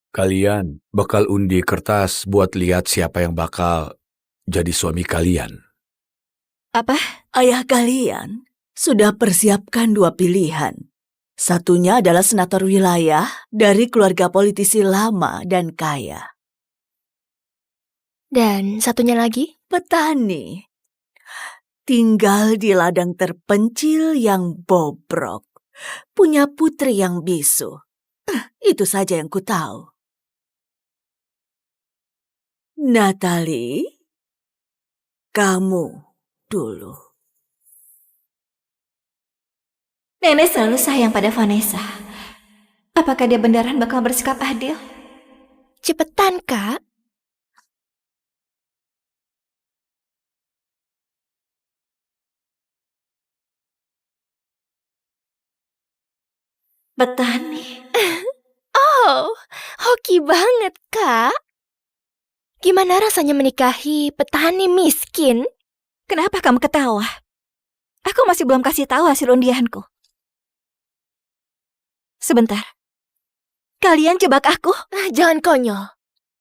Kalian bakal undi kertas buat lihat siapa yang bakal jadi suami kalian. Apa? Ayah kalian sudah persiapkan 2 pilihan. Satunya adalah senator wilayah dari keluarga politisi lama dan kaya. Dan satunya lagi? Petani. Tinggal di ladang terpencil yang bobrok. Punya putri yang bisu. Itu saja yang ku tahu. Natalie, kamu dulu. Nenek selalu sayang pada Vanessa. Apakah dia beneran bakal bersikap adil? Cepetan, Kak. Petani. Oh, hoki banget, Kak. Gimana rasanya menikahi petani miskin? Kenapa kamu ketawa? Aku masih belum kasih tahu hasil undianku. Sebentar. Kalian jebak aku? Jangan konyol.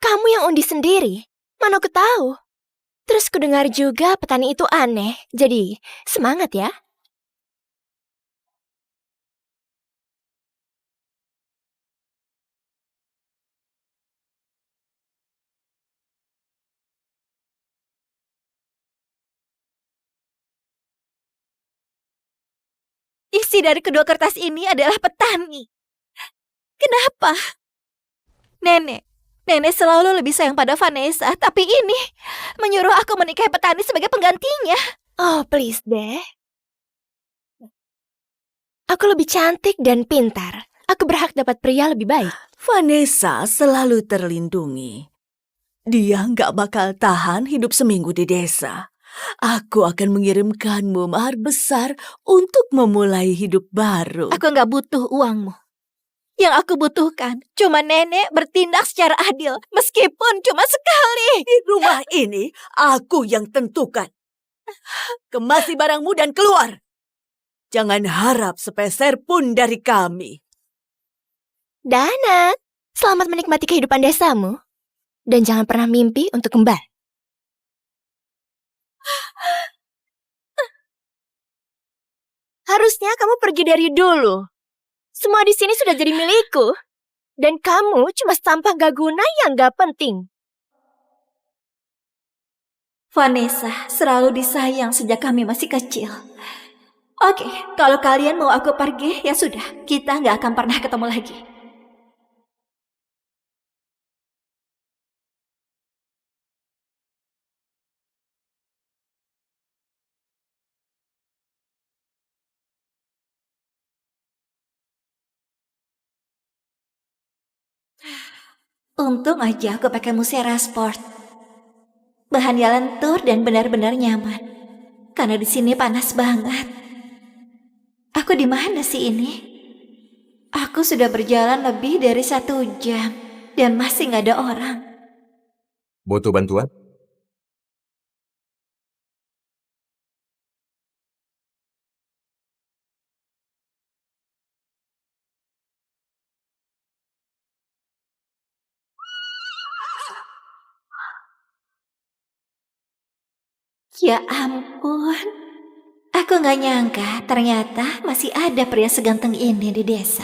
Kamu yang undi sendiri. Mana aku tahu. Terus kudengar juga petani itu aneh. Jadi, semangat ya. Isi dari kedua kertas ini adalah petani. Kenapa? Nenek selalu lebih sayang pada Vanessa, tapi ini menyuruh aku menikahi petani sebagai penggantinya. Oh, please deh. Aku lebih cantik dan pintar. Aku berhak dapat pria lebih baik. Vanessa selalu terlindungi. Dia nggak bakal tahan hidup seminggu di desa. Aku akan mengirimkanmu mahar besar untuk memulai hidup baru. Aku nggak butuh uangmu. Yang aku butuhkan cuma nenek bertindak secara adil, meskipun cuma sekali. Di rumah ini, aku yang tentukan. Kemasi barangmu dan keluar. Jangan harap sepeser pun dari kami. Dana, selamat menikmati kehidupan desamu. Dan jangan pernah mimpi untuk kembali. Harusnya kamu pergi dari dulu. Semua di sini sudah jadi milikku. Dan kamu cuma sampah gak guna yang gak penting. Vanessa selalu disayang sejak kami masih kecil. Oke, kalau kalian mau aku pergi, ya sudah. Kita gak akan pernah ketemu lagi. Untung aja aku pakai Musera Sport. Bahannya lentur dan benar-benar nyaman. Karena di sini panas banget. Aku di mana sih ini? Aku sudah berjalan lebih dari 1 jam dan masih nggak ada orang. Butuh bantuan? Ya ampun. Aku nggak nyangka ternyata masih ada pria seganteng ini di desa.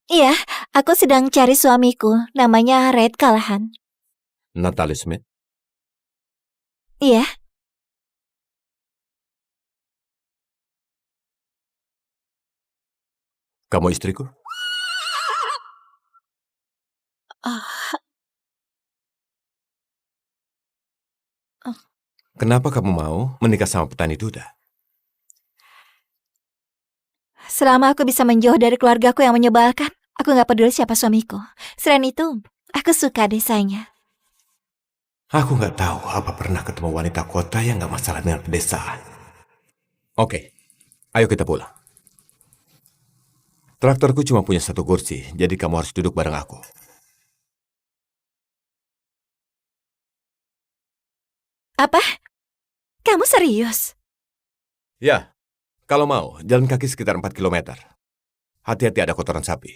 Iya, aku sedang cari suamiku. Namanya Red Callahan. Natalie Smith? Iya. Kamu istriku? Kenapa kamu mau menikah sama petani duda? Selama aku bisa menjauh dari keluargaku yang menyebalkan, aku nggak peduli siapa suamiku. Selain itu, aku suka desanya. Aku nggak tahu apa pernah ketemu wanita kota yang nggak masalah dengan pedesaan. Oke, ayo kita pulang. Traktorku cuma punya 1 kursi, jadi kamu harus duduk bareng aku. Apa? Kamu serius? Ya, kalau mau, jalan kaki sekitar 4 kilometer. Hati-hati ada kotoran sapi.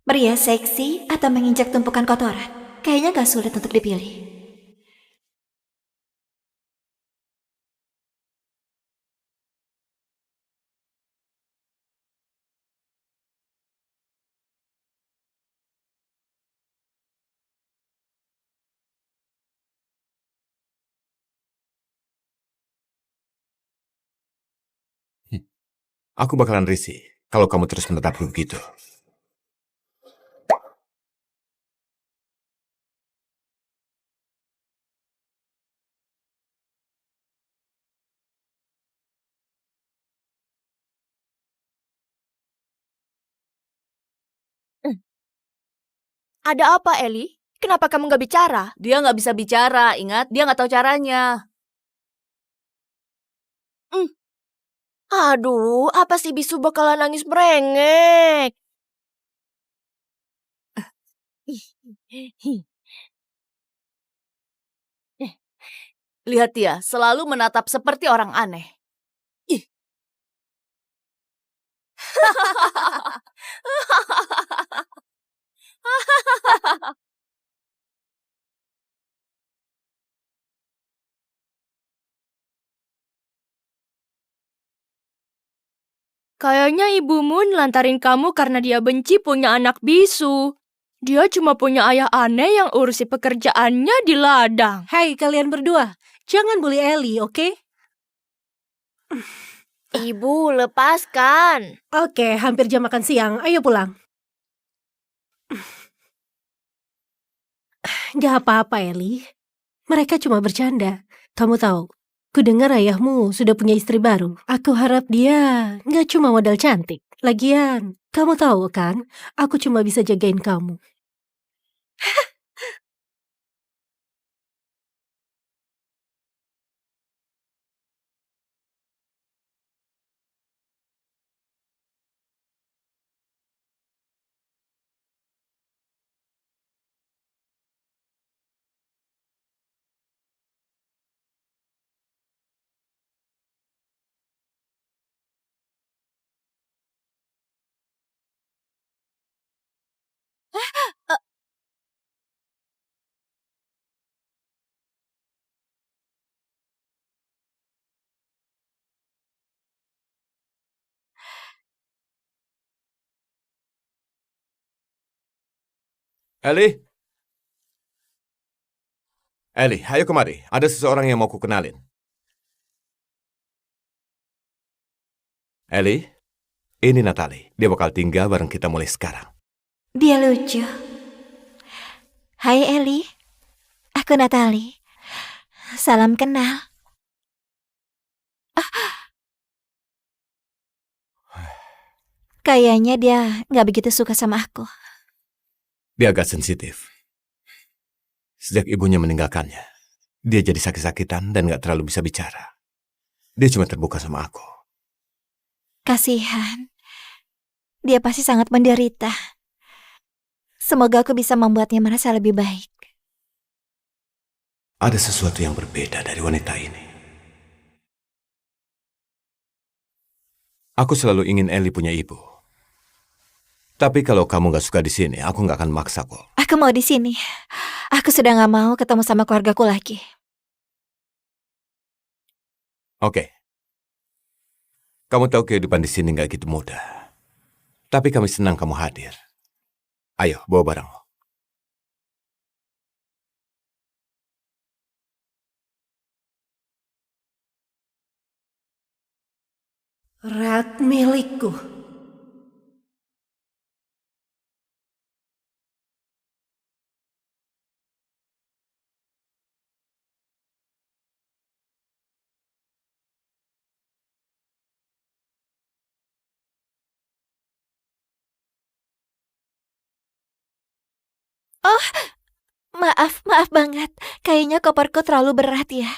Pria seksi atau menginjak tumpukan kotoran? Kayaknya gak sulit untuk dipilih. Aku bakalan risih kalau kamu terus menetapku begitu. Ada apa, Eli? Kenapa kamu gak bicara? Dia nggak bisa bicara, ingat? Dia nggak tahu caranya. Aduh, apa sih bisu bakalan nangis merengek? Lihat dia, selalu menatap seperti orang aneh. Ih. Kayaknya ibumu nelantarin kamu karena dia benci punya anak bisu. Dia cuma punya ayah aneh yang urusi pekerjaannya di ladang. Hai kalian berdua, jangan bully Ellie, oke? Ibu, lepaskan. Oke, hampir jam makan siang, ayo pulang. Gak apa-apa Ellie, mereka cuma bercanda. Kamu tahu, ku dengar ayahmu sudah punya istri baru. Aku harap dia gak cuma modal cantik. Lagian, kamu tahu kan, aku cuma bisa jagain kamu. Ellie? Ellie, ayo kemari. Ada seseorang yang mau ku kenalin. Ellie, ini Natalie. Dia bakal tinggal bareng kita mulai sekarang. Dia lucu. Hai Ellie, aku Natalie. Salam kenal. Kayaknya dia gak begitu suka sama aku. Dia agak sensitif. Sejak ibunya meninggalkannya, dia jadi sakit-sakitan dan gak terlalu bisa bicara. Dia cuma terbuka sama aku. Kasihan. Dia pasti sangat menderita. Semoga aku bisa membuatnya merasa lebih baik. Ada sesuatu yang berbeda dari wanita ini. Aku selalu ingin Ellie punya ibu. Tapi kalau kamu gak suka di sini, aku gak akan maksa kok. Aku mau di sini. Aku sudah gak mau ketemu sama keluargaku lagi. Oke. Kamu tahu kehidupan di sini gak gitu mudah. Tapi kami senang kamu hadir. Ayo, bawa barang. Rat milikku. Oh, maaf banget. Kayaknya koperku terlalu berat ya.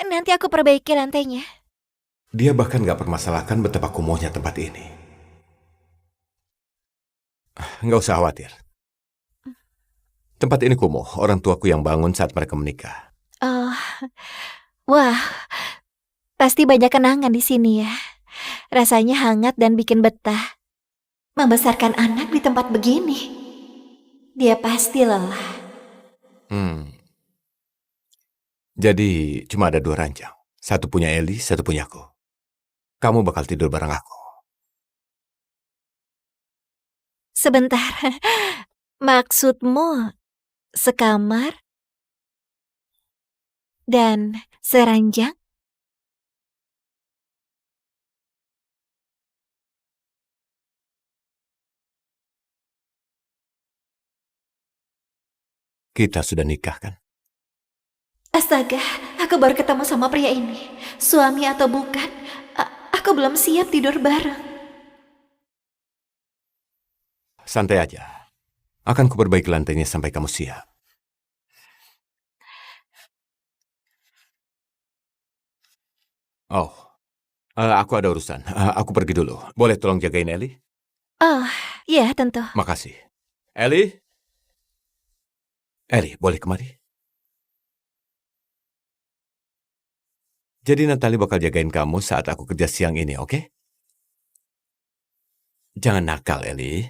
Nanti aku perbaiki lantainya. Dia bahkan gak permasalahkan betapa kumuhnya tempat ini. Nggak usah khawatir. Tempat ini kumuh, orang tuaku yang bangun saat mereka menikah. Oh, wah, pasti banyak kenangan di sini ya. Rasanya hangat dan bikin betah. Membesarkan anak di tempat begini. Dia pasti lelah. Jadi cuma ada 2 ranjang. Satu punya Eli, satu punya aku. Kamu bakal tidur bareng aku. Sebentar. Maksudmu sekamar dan seranjang? Kita sudah nikah kan? Astaga, aku baru ketemu sama pria ini. Suami atau bukan, aku belum siap tidur bareng. Santai aja. Akan kuperbaiki lantainya sampai kamu siap. Oh, aku ada urusan. Aku pergi dulu. Boleh tolong jagain Eli? Oh, ya tentu. Makasih. Eli? Eli, boleh kemari? Jadi Natalie bakal jagain kamu saat aku kerja siang ini, oke? Jangan nakal, Eli.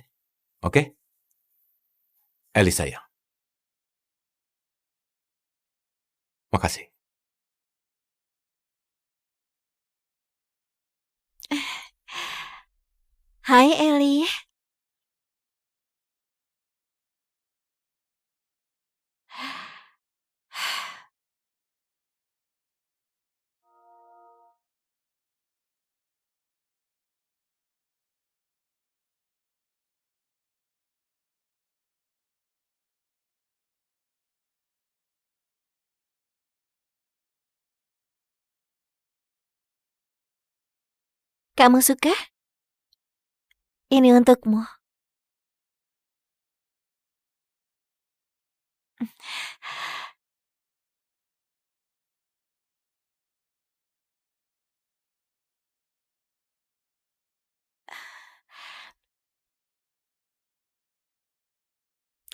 Oke? Eli sayang. Makasih. Hai Eli. Kamu suka? Ini untukmu.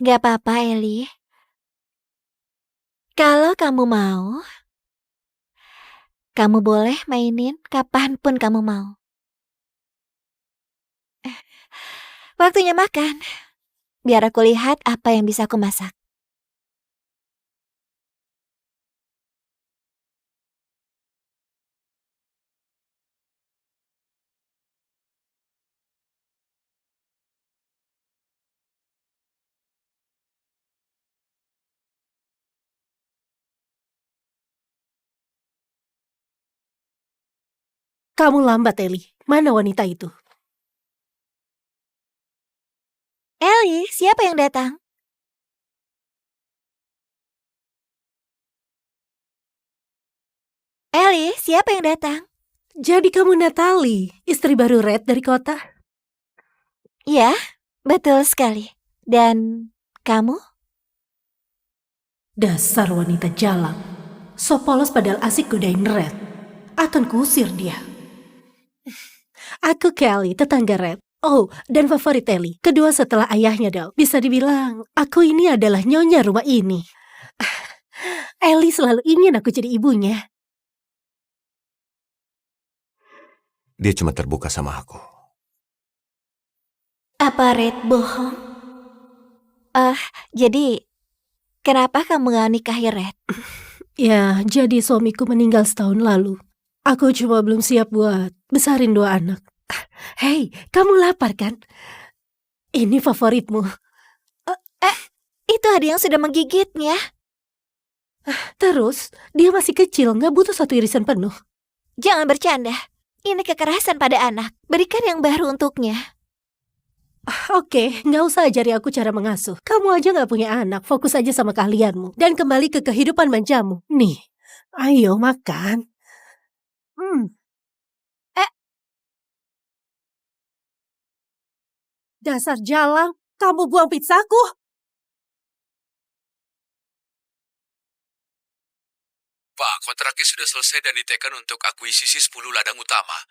Gak apa-apa, Eli. Kalau kamu mau, kamu boleh mainin kapanpun kamu mau. Waktunya makan. Biar aku lihat apa yang bisa aku masak. Kamu lambat, Eli. Mana wanita itu? Eli, siapa yang datang? Eli, siapa yang datang? Jadi kamu Natalie, istri baru Red dari kota? Ya, betul sekali. Dan kamu? Dasar wanita jalan. So polos padahal asik godain Red. Akan kuusir dia. Aku Kelly, tetangga Red. Oh, dan favorit Ellie. Kedua setelah ayahnya, Del. Bisa dibilang, aku ini adalah nyonya rumah ini. Ellie selalu ingin aku jadi ibunya. Dia cuma terbuka sama aku. Apa Red bohong? Jadi, kenapa kamu gak nikahi Red? Ya, jadi suamiku meninggal setahun lalu. Aku cuma belum siap buat besarin 2 anak. Hei, kamu lapar kan? Ini favoritmu. Itu ada yang sudah menggigitnya. Terus, dia masih kecil, nggak butuh 1 irisan penuh. Jangan bercanda. Ini kekerasan pada anak. Berikan yang baru untuknya. Oke, nggak usah ajari aku cara mengasuh. Kamu aja nggak punya anak, fokus aja sama keahlianmu. Dan kembali ke kehidupan manjamu. Nih, ayo makan. Dasar jalang, kamu buang pizzaku? Pak, kontraknya sudah selesai dan ditekan untuk akuisisi 10 ladang utama.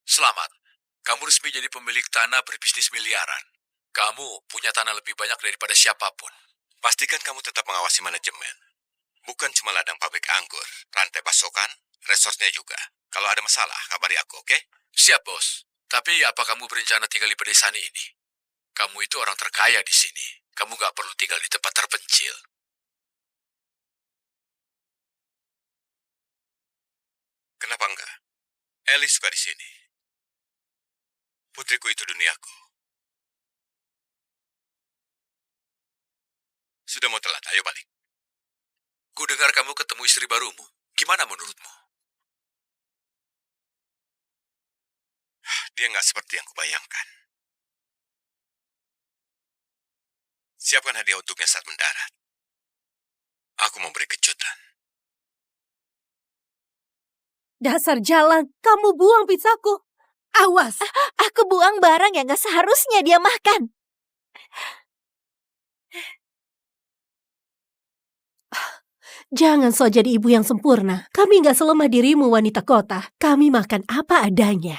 Selamat, kamu resmi jadi pemilik tanah berbisnis miliaran. Kamu punya tanah lebih banyak daripada siapapun. Pastikan kamu tetap mengawasi manajemen. Bukan cuma ladang pabrik anggur, rantai pasokan, resource-nya juga. Kalau ada masalah, kabari aku, oke? Siap, Bos. Tapi apa kamu berencana tinggal di pedesaan ini? Kamu itu orang terkaya di sini. Kamu gak perlu tinggal di tempat terpencil. Kenapa enggak? Ellie suka di sini. Putriku itu duniaku. Sudah mau telat, ayo balik. Ku dengar kamu ketemu istri barumu. Gimana menurutmu? Dia nggak seperti yang kubayangkan. Siapkan hadiah untuknya saat mendarat. Aku mau beri kejutan. Dasar jalan, kamu buang pizzaku. Awas. Aku buang barang yang gak seharusnya dia makan. Jangan so jadi ibu yang sempurna. Kami gak selemah dirimu wanita kota. Kami makan apa adanya.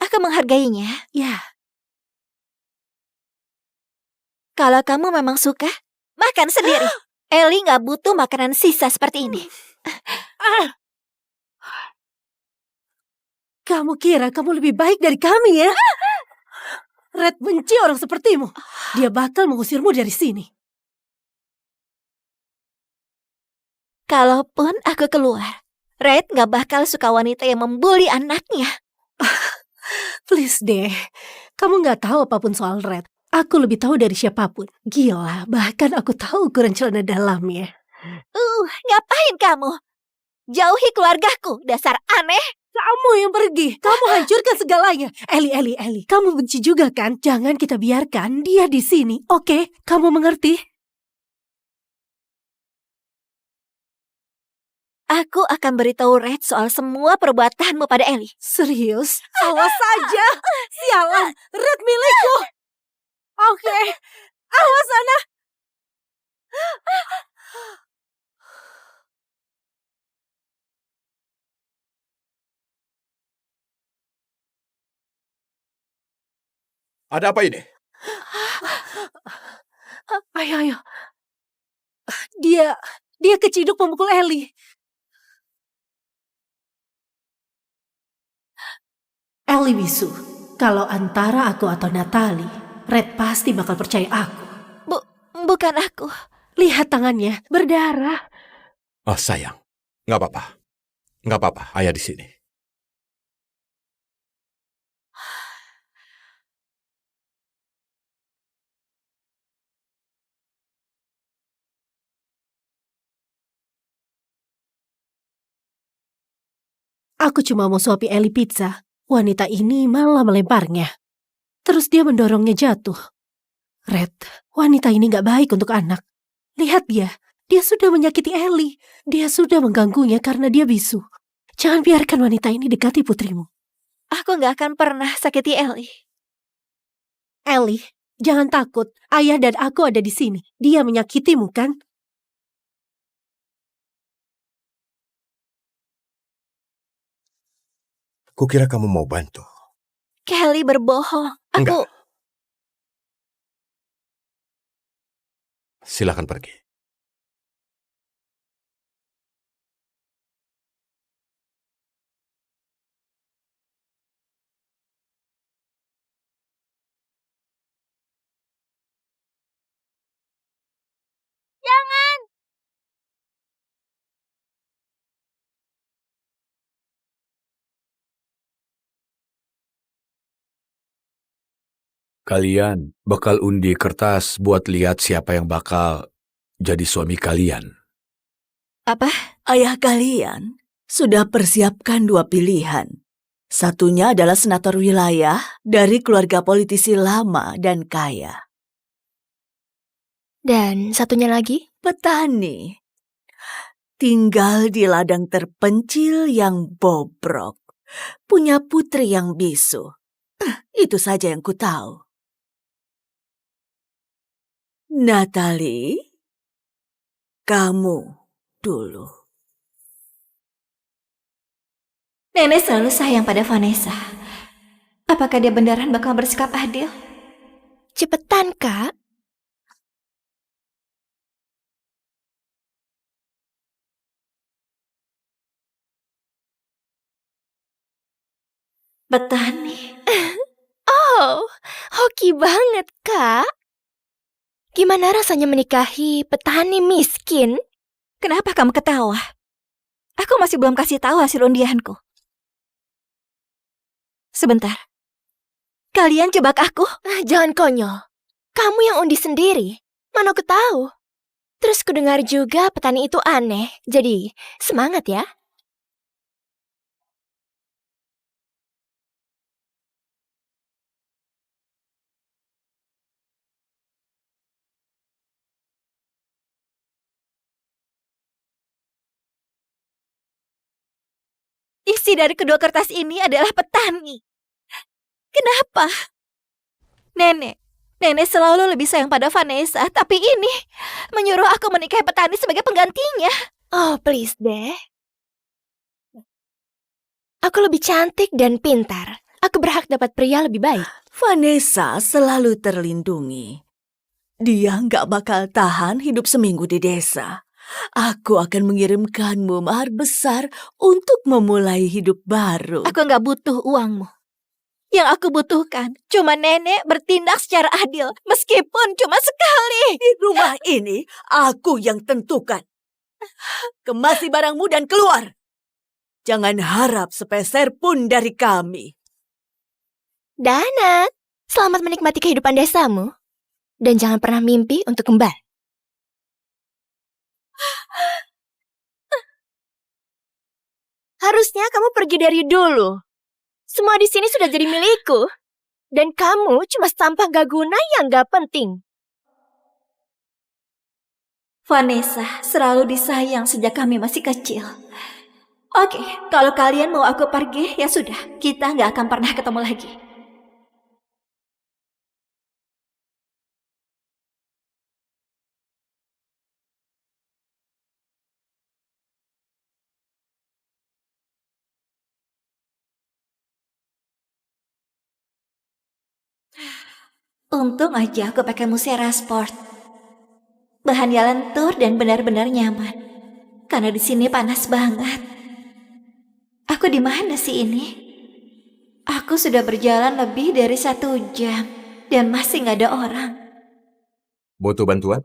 Aku menghargainya. Ya, Kalau kamu memang suka, makan sendiri. Ellie gak butuh makanan sisa seperti ini. kamu kira kamu lebih baik dari kami ya? Red benci orang sepertimu. Dia bakal mengusirmu dari sini. Kalaupun aku keluar, Red gak bakal suka wanita yang membuli anaknya. Please deh, kamu gak tahu apapun soal Red. Aku lebih tahu dari siapapun. Gila, bahkan aku tahu ukuran celana dalamnya. Ngapain kamu? Jauhi keluargaku, dasar aneh. Kamu yang pergi, kamu hancurkan segalanya. Ellie, kamu benci juga kan? Jangan kita biarkan dia di sini, oke? Kamu mengerti? Aku akan beritahu Red soal semua perbuatanmu pada Ellie. Serius? Awas saja. Sialan, Red milikku. Oke, awas sana. Ada apa ini? Ayo. Dia keciduk memukul Ellie. Ellie bisu. Kalau antara aku atau Natalie, Red pasti bakal percaya aku. Bukan aku. Lihat tangannya, berdarah. Oh sayang, nggak apa-apa. Nggak apa-apa, ayah di sini. Aku cuma mau suapi Ellie pizza. Wanita ini malah melemparnya. Terus dia mendorongnya jatuh. Red, wanita ini gak baik untuk anak. Lihat dia. Dia sudah menyakiti Ellie. Dia sudah mengganggunya karena dia bisu. Jangan biarkan wanita ini dekati putrimu. Aku gak akan pernah sakiti Ellie. Ellie, jangan takut. Ayah dan aku ada di sini. Dia menyakitimu kan? Kukira kamu mau bantu. Kelly berbohong. Enggak. Silakan pergi. Kalian bakal undi kertas buat lihat siapa yang bakal jadi suami kalian. Apa? Ayah kalian sudah persiapkan 2 pilihan. Satunya adalah senator wilayah dari keluarga politisi lama dan kaya. Dan satunya lagi? Petani. Tinggal di ladang terpencil yang bobrok. Punya putri yang bisu. Itu saja yang ku tahu. Natalie, kamu dulu. Nenek selalu sayang pada Vanessa. Apakah dia beneran bakal bersikap adil? Cepetan, Kak. Petani. Oh, Hoki banget, Kak. Gimana rasanya menikahi petani miskin? Kenapa kamu ketawa? Aku masih belum kasih tahu hasil undianku. Sebentar. Kalian jebak aku? Jangan konyol. Kamu yang undi sendiri. Mana aku tahu. Terus kudengar juga petani itu aneh. Jadi, semangat ya. Isi dari kedua kertas ini adalah petani. Kenapa? Nenek selalu lebih sayang pada Vanessa, tapi ini menyuruh aku menikahi petani sebagai penggantinya. Oh, please deh. Aku lebih cantik dan pintar. Aku berhak dapat pria lebih baik. Vanessa selalu terlindungi. Dia nggak bakal tahan hidup seminggu di desa. Aku akan mengirimkanmu mahar besar untuk memulai hidup baru. Aku nggak butuh uangmu. Yang aku butuhkan cuma nenek bertindak secara adil, meskipun cuma sekali. Di rumah ini, aku yang tentukan. Kemasi barangmu dan keluar. Jangan harap sepeser pun dari kami. Dana, selamat menikmati kehidupan desamu. Dan jangan pernah mimpi untuk kembali. Harusnya kamu pergi dari dulu. Semua di sini sudah jadi milikku. Dan kamu cuma sampah gak guna yang gak penting. Vanessa selalu disayang sejak kami masih kecil. Oke, kalau kalian mau aku pergi, ya sudah. Kita nggak akan pernah ketemu lagi. Untung aja aku pakai Musera Sport. Bahannya lentur dan benar-benar nyaman. Karena di sini panas banget. Aku di mana sih ini? Aku sudah berjalan lebih dari 1 jam dan masih nggak ada orang. Butuh bantuan?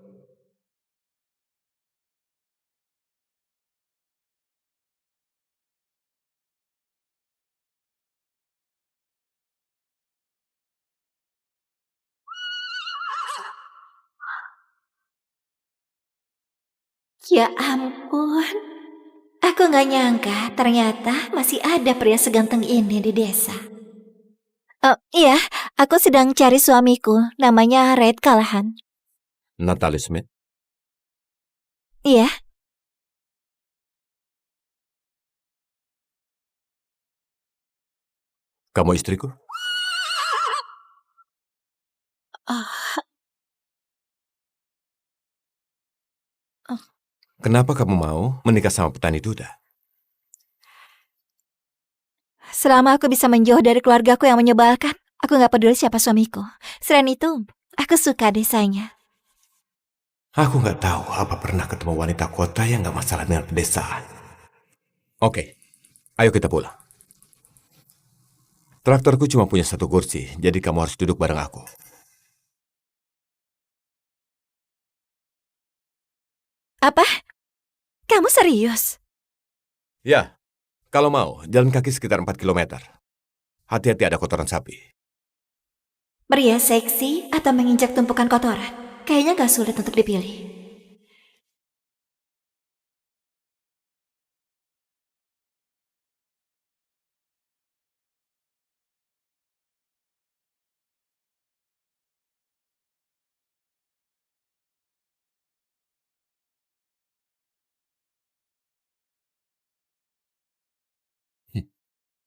Ya ampun. Aku nggak nyangka ternyata masih ada pria seganteng ini di desa. Iya, aku sedang cari suamiku. Namanya Red Callahan. Natalie Smith? Iya, Kamu istriku? Kenapa kamu mau menikah sama petani duda? selama aku bisa menjauh dari keluargaku yang menyebalkan, aku nggak peduli siapa suamiku. Selain itu, aku suka desanya. Aku nggak tahu apa pernah ketemu wanita kota yang nggak masalah dengan pedesaan. Oke, ayo kita pulang. Traktorku cuma punya 1 kursi, jadi kamu harus duduk bareng aku. Apa? Kamu serius? Ya, kalau mau, jalan kaki sekitar 4 kilometer. Hati-hati ada kotoran sapi. Pria seksi atau menginjak tumpukan kotoran? Kayaknya gak sulit untuk dipilih.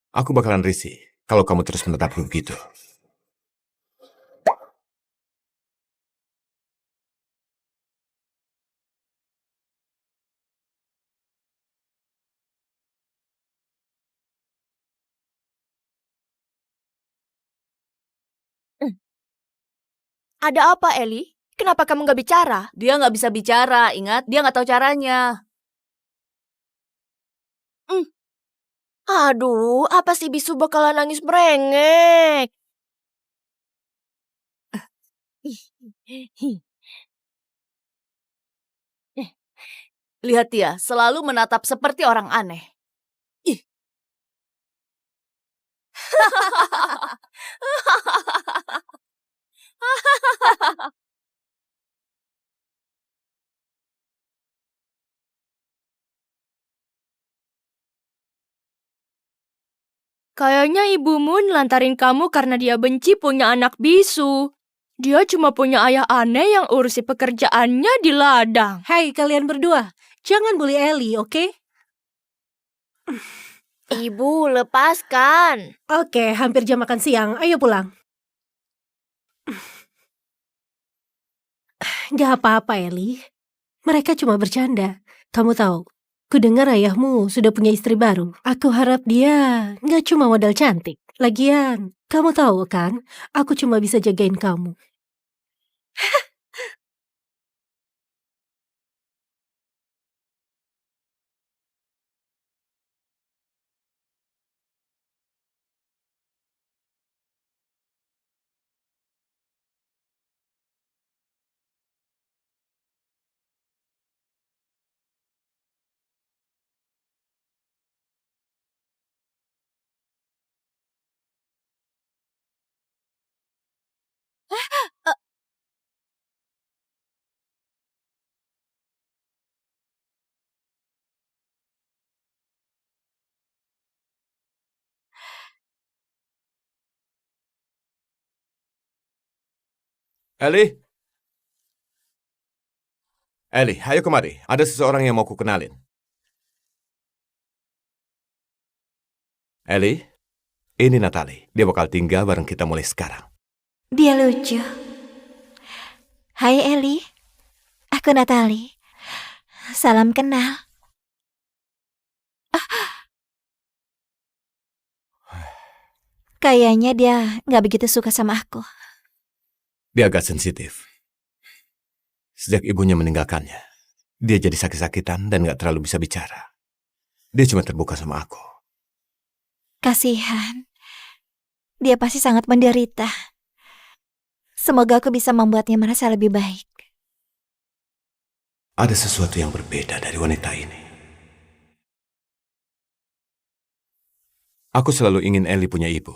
Aku bakalan risih kalau kamu terus menetapku begitu. Ada apa, Eli? Kenapa kamu gak bicara? Dia nggak bisa bicara, ingat? Dia nggak tahu caranya. Aduh, apa sih bisu bakalan nangis merengek? Lihat dia, selalu menatap seperti orang aneh. Ih. Kayaknya ibumu nelantarin kamu karena dia benci punya anak bisu. Dia cuma punya ayah aneh yang urusi pekerjaannya di ladang. Hai kalian berdua, jangan bully Ellie, oke? Ibu, lepaskan. Oke, hampir jam makan siang. Ayo pulang. Gak apa-apa, Ellie. Mereka cuma bercanda. Kamu tahu, ku dengar ayahmu sudah punya istri baru. Aku harap dia gak cuma modal cantik. Lagian, kamu tahu kan, aku cuma bisa jagain kamu. Ellie? Ellie, ayo kemari. Ada seseorang yang mau ku kenalin. Ellie, ini Natalie. Dia bakal tinggal bareng kita mulai sekarang. Dia lucu. Hai Ellie, aku Natalie. Salam kenal. Kayaknya dia nggak begitu suka sama aku. Dia agak sensitif. Sejak ibunya meninggalkannya, dia jadi sakit-sakitan dan gak terlalu bisa bicara. Dia cuma terbuka sama aku. Kasihan. Dia pasti sangat menderita. Semoga aku bisa membuatnya merasa lebih baik. Ada sesuatu yang berbeda dari wanita ini. Aku selalu ingin Ellie punya ibu.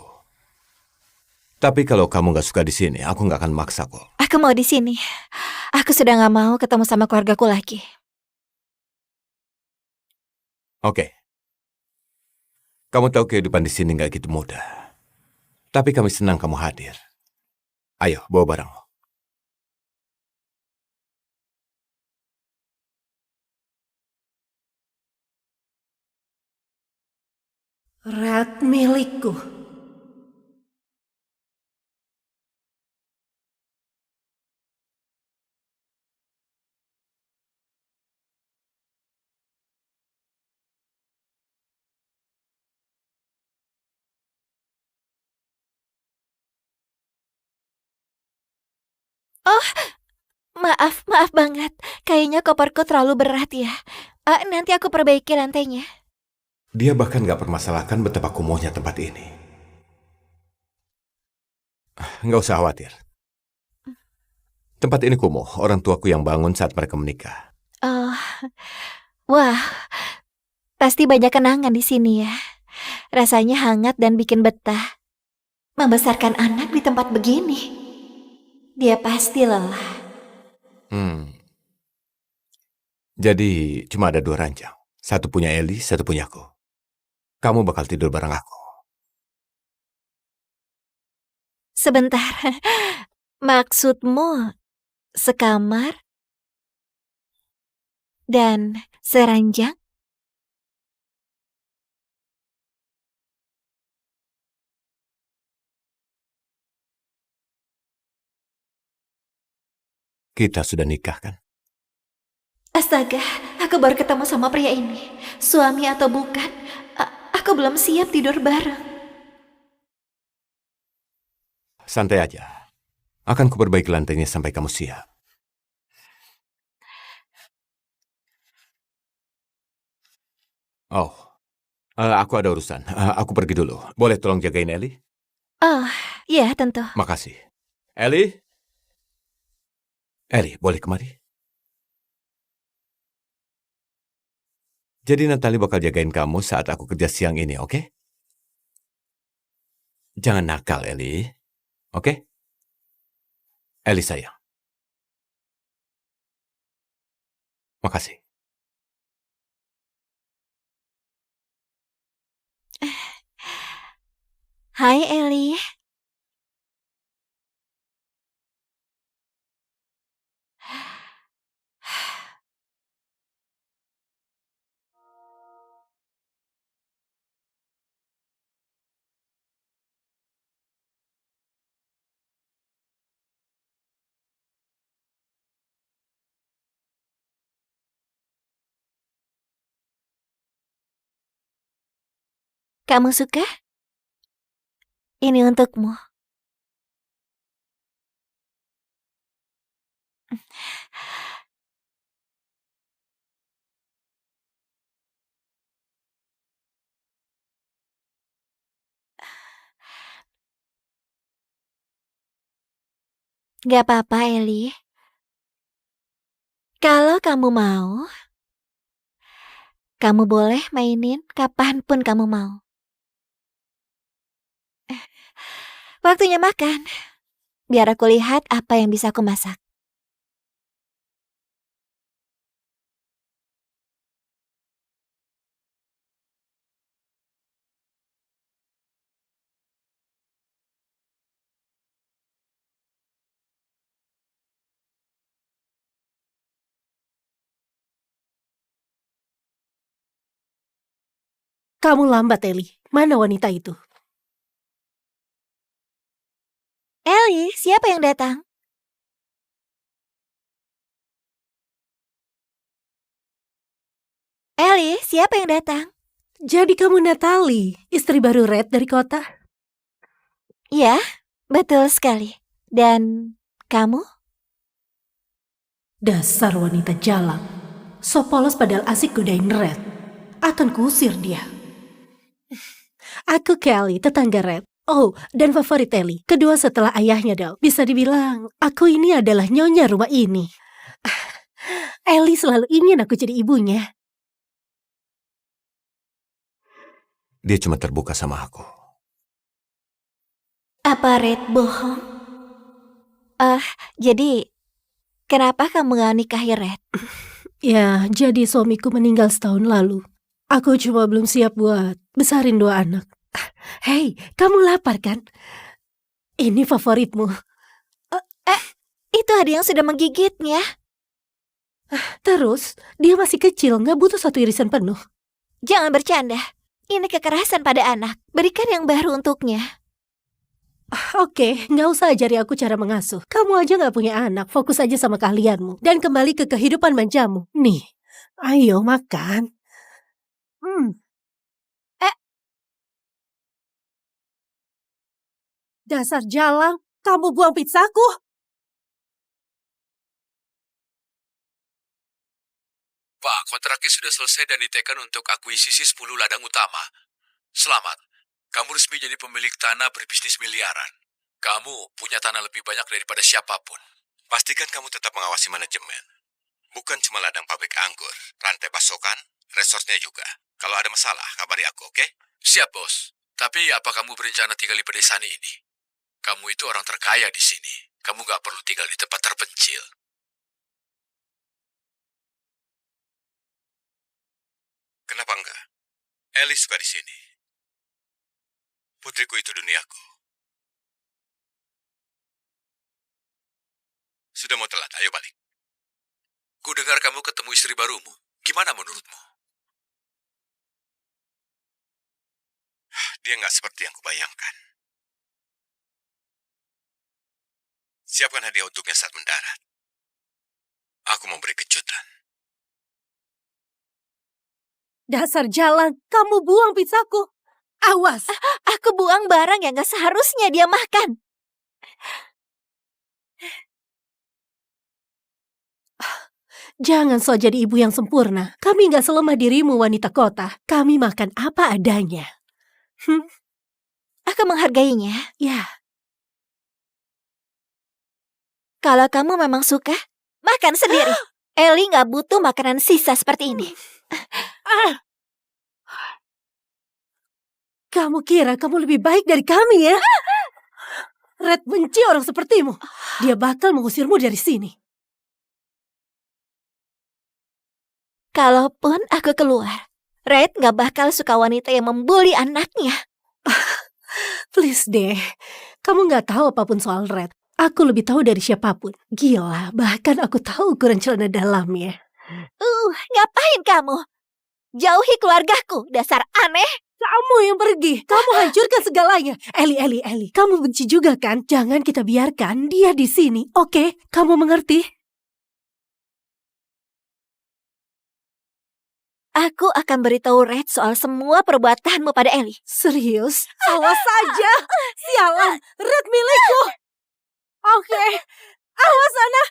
Tapi kalau kamu gak suka di sini, aku gak akan maksa kok. Aku mau di sini. Aku sudah gak mau ketemu sama keluargaku lagi. Oke. Kamu tahu kehidupan di sini gak gitu mudah. Tapi kami senang kamu hadir. Ayo, bawa barangmu. Rat milikku. Oh, maaf banget. Kayaknya koperku terlalu berat ya. Nanti aku perbaiki lantainya. Dia bahkan gak permasalahkan betapa kumuhnya tempat ini. Gak usah khawatir. Tempat ini kumuh, orang tuaku yang bangun saat mereka menikah. Oh, wah, pasti banyak kenangan di sini ya. Rasanya hangat dan bikin betah. Membesarkan anak di tempat begini. Dia pasti lelah. Jadi cuma ada 2 ranjang. Satu punya Ellie, satu punya aku. Kamu bakal tidur bareng aku. Sebentar, maksudmu sekamar dan seranjang? Kita sudah nikah kan? Astaga, aku baru ketemu sama pria ini. Suami atau bukan, aku belum siap tidur bareng. Santai aja. Akan kuperbaiki lantainya sampai kamu siap. Oh, aku ada urusan. Aku pergi dulu. Boleh tolong jagain Ellie? Oh, ya tentu. Makasih. Ellie? Ellie, boleh kemari? Jadi Natalie bakal jagain kamu saat aku kerja siang ini, oke? Jangan nakal, Ellie. Oke? Ellie sayang. Makasih. Hai Ellie. Kamu suka? Ini untukmu. Gak apa-apa, Ellie. Kalau kamu mau, kamu boleh mainin kapanpun kamu mau. Waktunya makan. Biar aku lihat apa yang bisa aku masak. Kamu lambat, Ellie. Mana wanita itu? Ellie, siapa yang datang? Ellie, siapa yang datang? Jadi kamu Natalie, istri baru Red dari kota? Ya, betul sekali. Dan kamu? Dasar wanita jalan. So polos padahal asik godain Red. Akan kuusir dia. Aku Kelly, tetangga Red. Oh, dan favorit Ellie. Kedua setelah ayahnya, Del. Bisa dibilang, aku ini adalah nyonya rumah ini. Ellie selalu ingin aku jadi ibunya. Dia cuma terbuka sama aku. Apa Red bohong? Jadi kenapa kamu gak nikahi Red? Ya, jadi suamiku meninggal setahun lalu. Aku cuma belum siap buat besarin 2 anak. Hei, kamu lapar kan? Ini favoritmu. Itu ada yang sudah menggigitnya. Terus, dia masih kecil, nggak butuh 1 irisan penuh. Jangan bercanda. Ini kekerasan pada anak. Berikan yang baru untuknya. Oke, nggak usah ajari aku cara mengasuh. Kamu aja nggak punya anak, fokus aja sama keahlianmu. Dan kembali ke kehidupan manjamu. Nih, ayo makan. Dasar jalang, kamu buang pizzaku? Pak, kontraknya sudah selesai dan ditekan untuk akuisisi 10 ladang utama. Selamat, kamu resmi jadi pemilik tanah berbisnis miliaran. Kamu punya tanah lebih banyak daripada siapapun. Pastikan kamu tetap mengawasi manajemen. Bukan cuma ladang pabrik anggur, rantai pasokan, resource-nya juga. Kalau ada masalah, kabari aku, oke? Siap, Bos. Tapi apa kamu berencana tinggal di pedesaan ini? Kamu itu orang terkaya di sini. Kamu gak perlu tinggal di tempat terpencil. Kenapa enggak? Ellie suka di sini. Putriku itu duniaku. Sudah mau telat, ayo balik. Ku dengar kamu ketemu istri barumu. Gimana menurutmu? Dia nggak seperti yang kubayangkan. Siapkan hadiah untuknya saat mendarat. Aku mau beri kejutan. Dasar jalang, kamu buang pizzaku. Awas. Aku buang barang yang gak seharusnya dia makan. Jangan so jadi ibu yang sempurna. Kami nggak selemah dirimu wanita kota. Kami makan apa adanya. Aku menghargainya. Ya, Kalau kamu memang suka, makan sendiri. Ellie nggak butuh makanan sisa seperti ini. Kamu kira kamu lebih baik dari kami ya? Red benci orang sepertimu. Dia bakal mengusirmu dari sini. Kalaupun aku keluar, Red nggak bakal suka wanita yang membuli anaknya. Please deh, kamu nggak tahu apapun soal Red. Aku lebih tahu dari siapapun. Gila, bahkan aku tahu ukuran celana dalamnya. Ngapain kamu? Jauhi keluargaku, dasar aneh. Kamu yang pergi, kamu hancurkan segalanya. Eli, kamu benci juga kan? Jangan kita biarkan dia di sini, oke? Kamu mengerti? Aku akan beritahu Red soal semua perbuatanmu pada Ellie. Serius? Awas saja. Sialan, Red milikku. Oke, awas sana.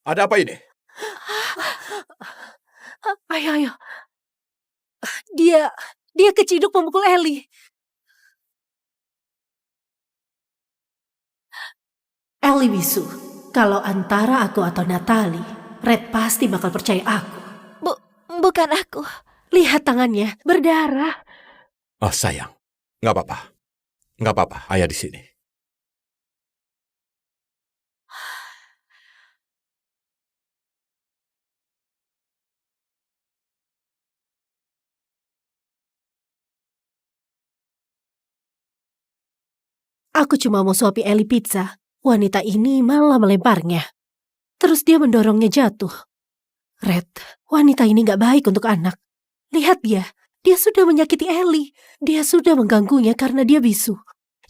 Ada apa ini? Ayo. Dia keciduk pemukul Ellie. Ellie bisu. Kalau antara aku atau Natalie, Red pasti bakal percaya aku. Bukan aku. Lihat tangannya, berdarah. Oh sayang, nggak apa-apa. Nggak apa-apa, ayah di sini. Aku cuma mau suapi Ellie pizza. Wanita ini malah melemparnya. Terus dia mendorongnya jatuh. Red, wanita ini gak baik untuk anak. Lihat dia. Dia sudah menyakiti Ellie. Dia sudah mengganggunya karena dia bisu.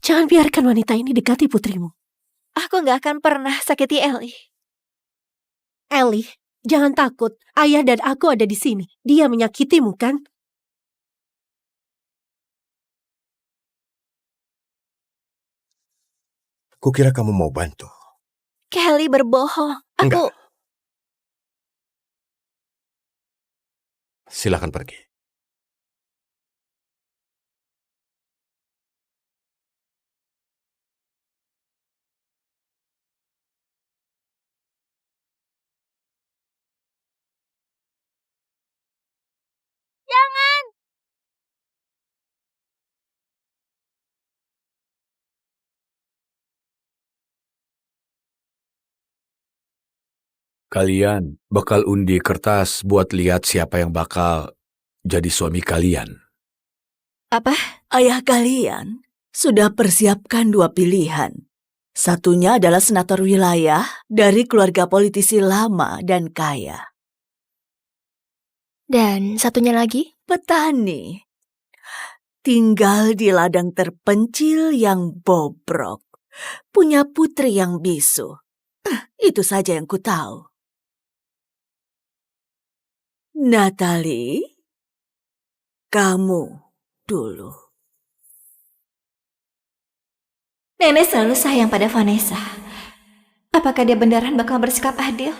Jangan biarkan wanita ini dekati putrimu. Aku nggak akan pernah sakiti Ellie. Ellie, jangan takut. Ayah dan aku ada di sini. Dia menyakitimu kan? Kukira kamu mau bantu. Kelly berbohong. Enggak. Silakan pergi. Kalian bakal undi kertas buat lihat siapa yang bakal jadi suami kalian. Apa? Ayah kalian sudah persiapkan 2 pilihan. Satunya adalah senator wilayah dari keluarga politisi lama dan kaya. Dan satunya lagi? Petani. Tinggal di ladang terpencil yang bobrok. Punya putri yang bisu. Itu saja yang ku tahu. Natalie, kamu dulu. Nenek selalu sayang pada Vanessa. Apakah dia beneran bakal bersikap adil?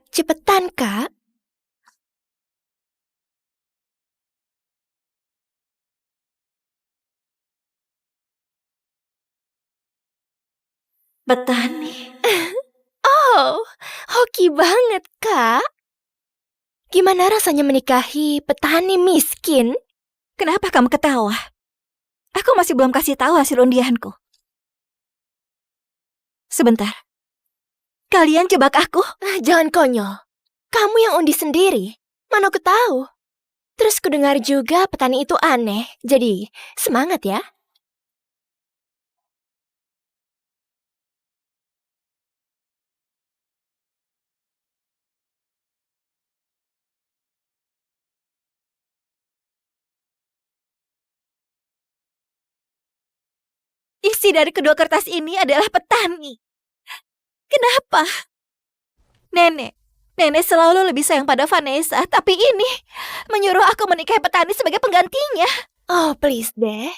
Cepetan, Kak. Petani. Oh, hoki banget, Kak. Gimana rasanya menikahi petani miskin? Kenapa kamu ketawa? Aku masih belum kasih tahu hasil undianku. Sebentar. Kalian jebak aku? Jangan konyol. Kamu yang undi sendiri. Mana aku tahu. Terus kudengar juga petani itu aneh. Jadi, semangat ya. Isi dari kedua kertas ini adalah petani. Kenapa? Nenek selalu lebih sayang pada Vanessa, tapi ini menyuruh aku menikahi petani sebagai penggantinya. Oh, please deh.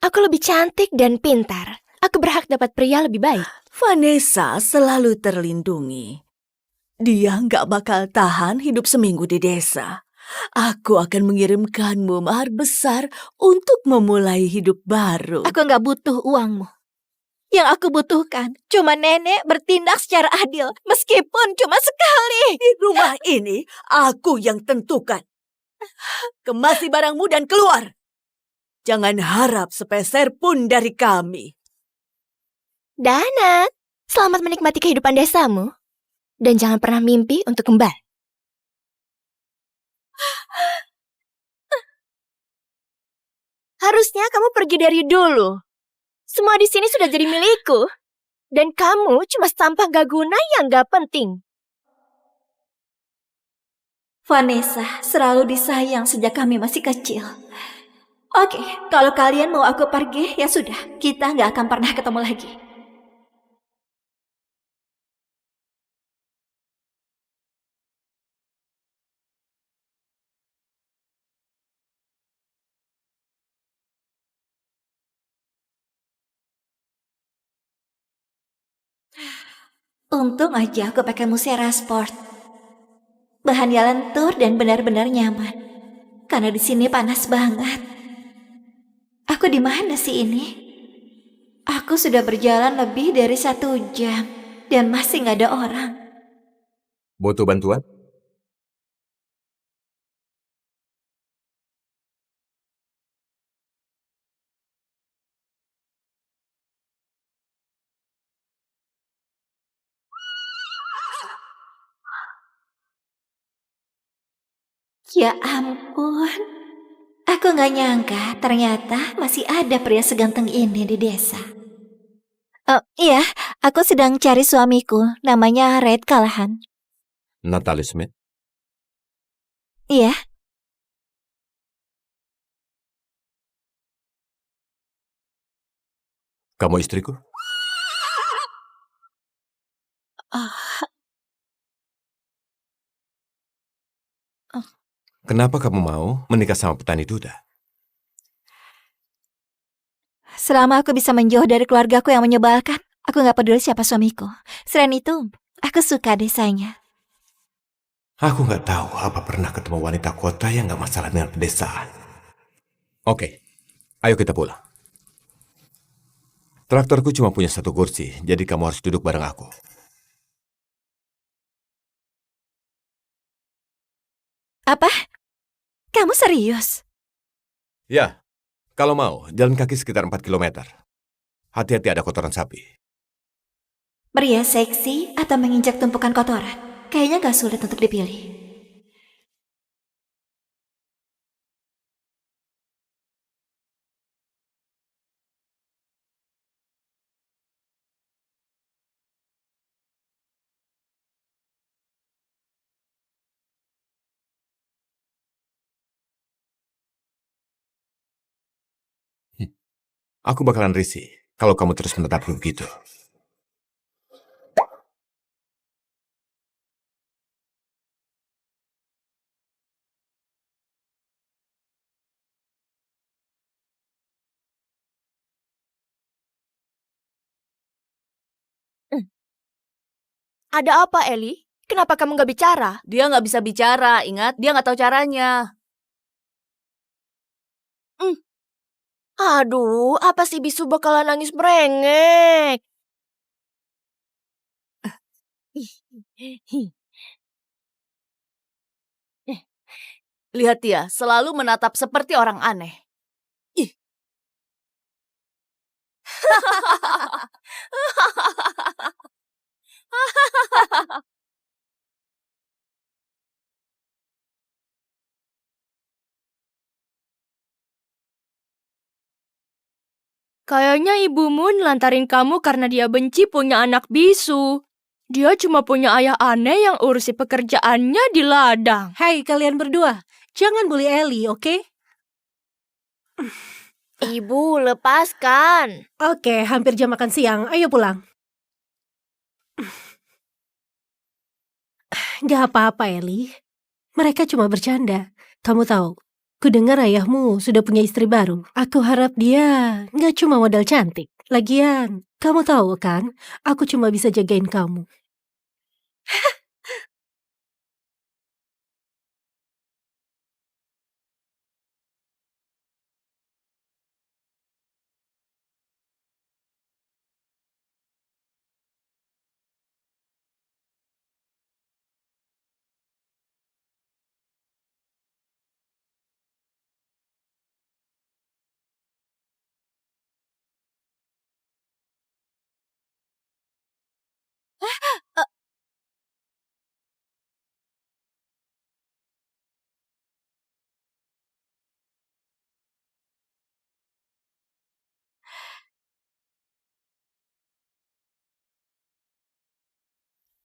Aku lebih cantik dan pintar. Aku berhak dapat pria lebih baik. Vanessa selalu terlindungi. Dia nggak bakal tahan hidup seminggu di desa. Aku akan mengirimkanmu mahar besar untuk memulai hidup baru. Aku nggak butuh uangmu. Yang aku butuhkan cuma nenek bertindak secara adil, meskipun cuma sekali. Di rumah ini, aku yang tentukan. Kemasi barangmu dan keluar. Jangan harap sepeser pun dari kami. Dana, selamat menikmati kehidupan desamu. Dan jangan pernah mimpi untuk kembali. Harusnya kamu pergi dari dulu. Semua di sini sudah jadi milikku. Dan kamu cuma sampah gak guna yang gak penting. Vanessa selalu disayang sejak kami masih kecil. Oke, kalau kalian mau aku pergi, ya sudah. Kita nggak akan pernah ketemu lagi. Untung aja aku pakai Musera Sport. Bahannya lentur dan benar-benar nyaman. Karena di sini panas banget. Aku di mana sih ini? Aku sudah berjalan lebih dari 1 jam dan masih nggak ada orang. Butuh bantuan? Ya ampun, aku nggak nyangka ternyata masih ada pria seganteng ini di desa. Oh iya, aku sedang cari suamiku, namanya Red Callahan. Natalie Smith? Iya, Kamu istriku? Kenapa kamu mau menikah sama petani duda? selama aku bisa menjauh dari keluargaku yang menyebalkan, aku nggak peduli siapa suamiku. Selain itu, aku suka desanya. Aku nggak tahu apa pernah ketemu wanita kota yang nggak masalah dengan pedesaan. Oke, ayo kita pulang. Traktorku cuma punya 1 kursi, jadi kamu harus duduk bareng aku. Apa? Kamu serius? Ya, kalau mau, jalan kaki sekitar 4 kilometer. Hati-hati ada kotoran sapi. Pria seksi atau menginjak tumpukan kotoran? Kayaknya gak sulit untuk dipilih. Aku bakalan risih kalau kamu terus menetap begitu. Ada apa, Eli? Kenapa kamu gak bicara? Dia nggak bisa bicara, ingat? Dia nggak tahu caranya. Aduh, apa sih bisu bakalan nangis merengek? Lihat dia, selalu menatap seperti orang aneh. Ih. Kayaknya ibumu nelantarin kamu karena dia benci punya anak bisu. Dia cuma punya ayah aneh yang urusi pekerjaannya di ladang. Hai kalian berdua, jangan bully Ellie, oke? Ibu, lepaskan. Oke, hampir jam makan siang, ayo pulang. Gak apa-apa, Ellie. Mereka cuma bercanda. Kamu tahu, ku dengar ayahmu sudah punya istri baru. Aku harap dia gak cuma modal cantik. Lagian, kamu tahu kan, aku cuma bisa jagain kamu.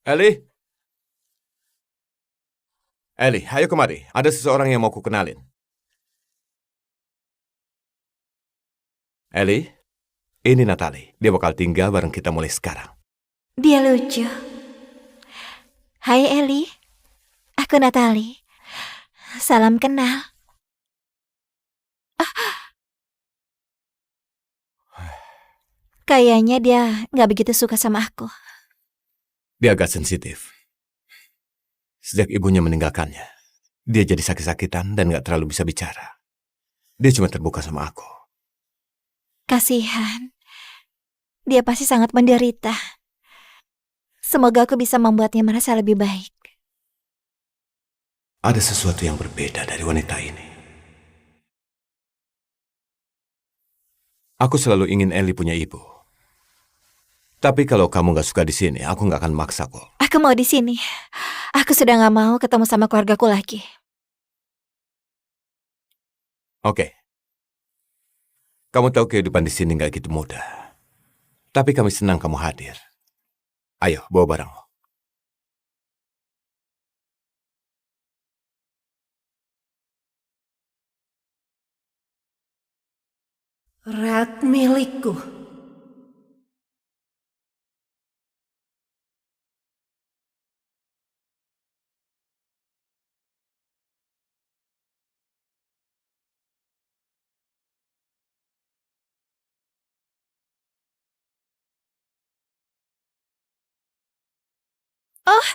Ellie? Ellie, ayo kemari. Ada seseorang yang mau kukenalin. Ellie, ini Natalie. Dia bakal tinggal bareng kita mulai sekarang. Dia lucu. Hai Eli, aku Natalie. Salam kenal. Kayaknya dia nggak begitu suka sama aku. Dia agak sensitif. Sejak ibunya meninggalkannya, dia jadi sakit-sakitan dan gak terlalu bisa bicara. Dia cuma terbuka sama aku. Kasihan. Dia pasti sangat menderita. Semoga aku bisa membuatnya merasa lebih baik. Ada sesuatu yang berbeda dari wanita ini. Aku selalu ingin Ellie punya ibu. Tapi kalau kamu gak suka di sini, aku gak akan maksa kok. Aku mau di sini. Aku sudah nggak mau ketemu sama keluargaku lagi. Oke. Kamu tahu kehidupan di sini gak gitu mudah. Tapi kami senang kamu hadir. Ayo, bawa barangmu. Rat milikku. Oh,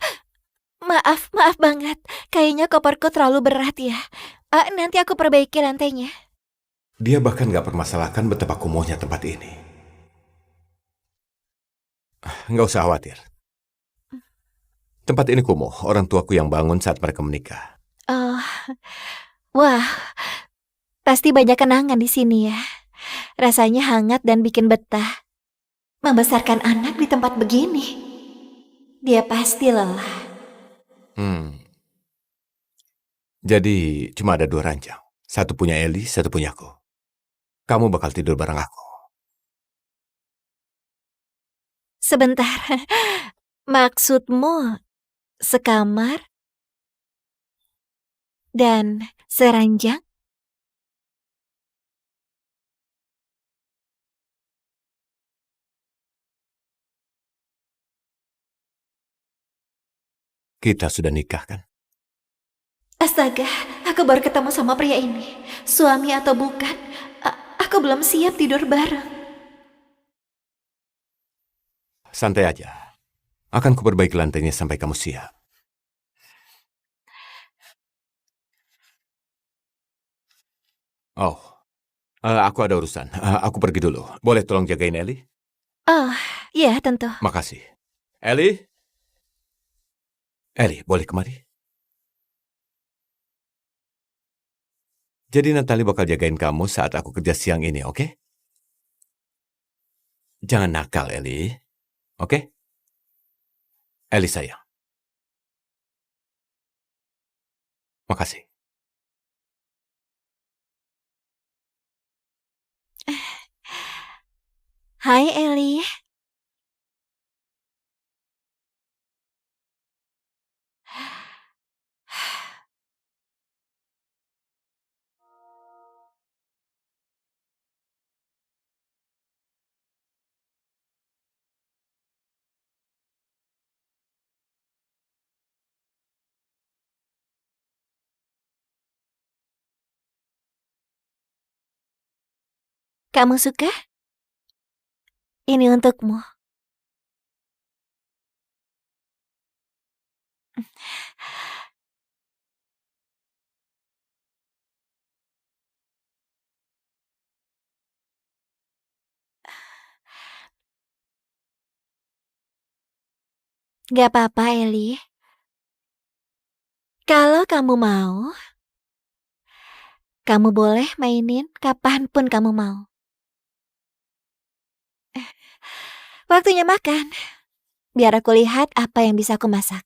maaf banget. Kayaknya koperku terlalu berat ya. Nanti aku perbaiki lantainya. Dia bahkan gak permasalahkan betapa kumuhnya tempat ini. Gak usah khawatir. Tempat ini kumuh, orang tuaku yang bangun saat mereka menikah. Oh, wah, pasti banyak kenangan di sini ya. Rasanya hangat dan bikin betah. Membesarkan anak di tempat begini. Dia pasti lelah. Jadi cuma ada 2 ranjang. Satu punya Ellie, satu punya aku. Kamu bakal tidur bareng aku. Sebentar, maksudmu sekamar dan seranjang? Kita sudah nikah kan? Astaga, aku baru ketemu sama pria ini. Suami atau bukan, aku belum siap tidur bareng. Santai aja. Akan kuperbaiki lantainya sampai kamu siap. Oh, aku ada urusan. Aku pergi dulu. Boleh tolong jagain Ellie? Oh, ya tentu. Makasih. Ellie? Ellie, boleh kemari? Jadi Natalie bakal jagain kamu saat aku kerja siang ini, oke? Jangan nakal, Ellie. Oke? Ellie sayang. Makasih. Hai Eli. Kamu suka? Ini untukmu. Gak apa-apa, Eli. Kalau kamu mau, kamu boleh mainin kapanpun kamu mau. Waktunya makan. Biar aku lihat apa yang bisa aku masak.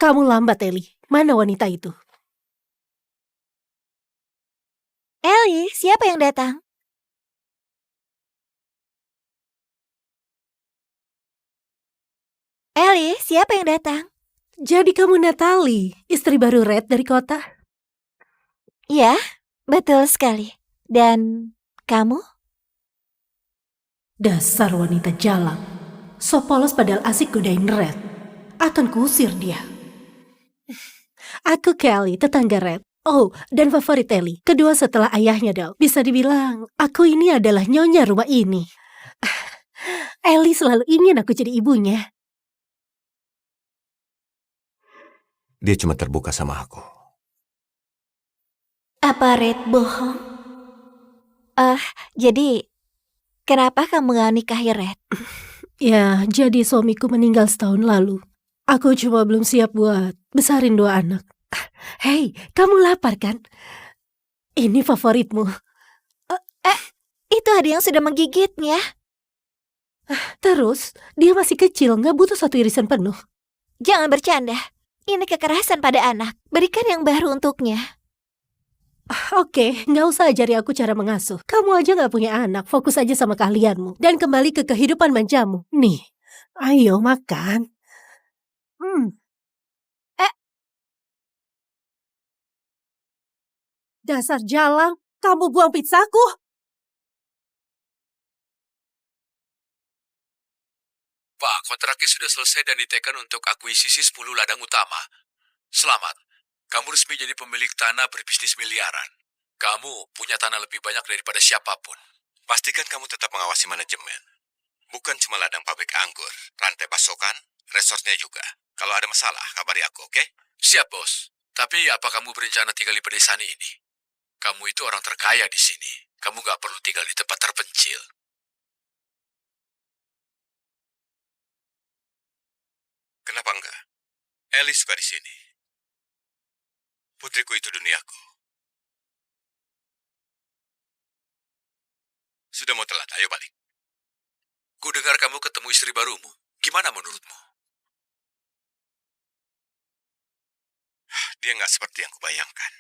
Kamu lambat, Ellie. Mana wanita itu? Ellie, siapa yang datang? Ellie, siapa yang datang? Jadi kamu Natalie, istri baru Red dari kota? Ya, betul sekali. Dan kamu? Dasar wanita jalan. So polos padahal asik godain Red. Akan kuusir dia. Aku Kelly, tetangga Red. Oh, dan favorit Ellie. Kedua setelah ayahnya, Dal. Bisa dibilang, aku ini adalah nyonya rumah ini. Ellie selalu ingin aku jadi ibunya. Dia cuma terbuka sama aku. Apa Red bohong? Jadi kenapa kamu gak nikahi Red? Ya, jadi suamiku meninggal setahun lalu. Aku cuma belum siap buat besarin 2 anak. Hei, kamu lapar kan? Ini favoritmu. Itu ada yang sudah menggigitnya. Terus, dia masih kecil, nggak butuh 1 irisan penuh. Jangan bercanda. Ini kekerasan pada anak. Berikan yang baru untuknya. Oke, nggak usah ajari aku cara mengasuh. Kamu aja nggak punya anak, fokus aja sama keahlianmu. Dan kembali ke kehidupan manjamu. Nih, ayo makan. Dasar jalang, kamu buang pizzaku? Pak, kontraknya sudah selesai dan ditekan untuk akuisisi 10 ladang utama. Selamat, kamu resmi jadi pemilik tanah berbisnis miliaran. Kamu punya tanah lebih banyak daripada siapapun. Pastikan kamu tetap mengawasi manajemen. Bukan cuma ladang pabrik anggur, rantai pasokan, resortnya juga. Kalau ada masalah, kabari aku, oke? Siap, Bos. Tapi apa kamu berencana tinggal di pedesaan ini? Kamu itu orang terkaya di sini. Kamu gak perlu tinggal di tempat terpencil. Kenapa enggak? Ellie suka di sini. Putriku itu duniaku. Sudah mau telat, ayo balik. Ku dengar kamu ketemu istri barumu. Gimana menurutmu? Dia nggak seperti yang kubayangkan.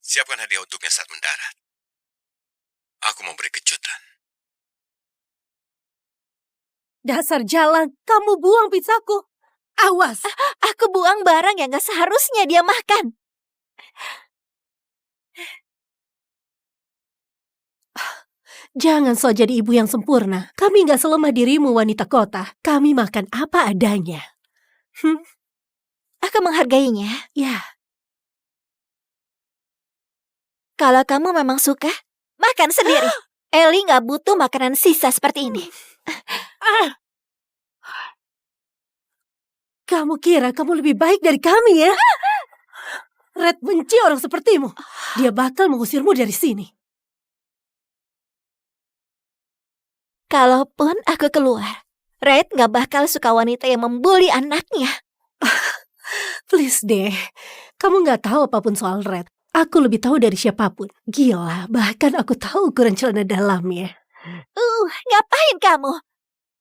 Siapkan hadiah untuknya saat mendarat. Aku mau beri kejutan. Dasar jalan, kamu buang pizzaku. Awas. Aku buang barang yang gak seharusnya dia makan. Jangan so jadi ibu yang sempurna. Kami nggak selemah dirimu wanita kota. Kami makan apa adanya. Aku menghargainya. Ya, Kalau kamu memang suka, makan sendiri. Ellie gak butuh makanan sisa seperti ini. kamu kira kamu lebih baik dari kami ya? Red benci orang sepertimu. Dia bakal mengusirmu dari sini. Kalaupun aku keluar, Red gak bakal suka wanita yang membuli anaknya. Please deh, kamu nggak tahu apapun soal Red. Aku lebih tahu dari siapapun. Gila, bahkan aku tahu ukuran celana dalamnya. Ngapain kamu?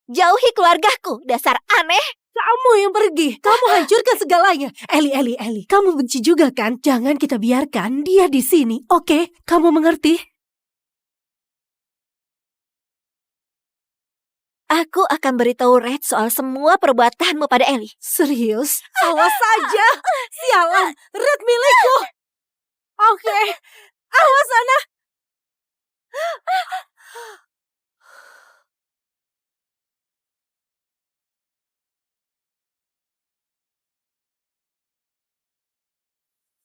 Jauhi keluargaku, dasar aneh. Kamu yang pergi, kamu hancurkan segalanya. Ellie, kamu benci juga kan? Jangan kita biarkan dia di sini, oke? Kamu mengerti? Aku akan beritahu Red soal semua perbuatanmu pada Ellie. Serius? Awas saja. Sialan, Red milikku. Oke, awas sana.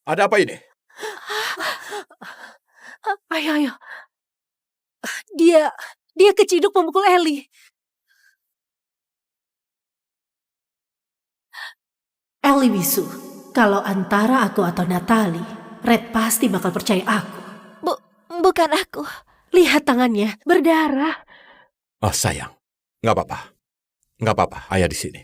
Ada apa ini? Ayo. Dia keciduk pemukul Ellie. Ellie bisu. Kalau antara aku atau Natalie, Red pasti bakal percaya aku. Bukan aku. Lihat tangannya, berdarah. Oh sayang, nggak apa-apa. Nggak apa-apa, ayah di sini.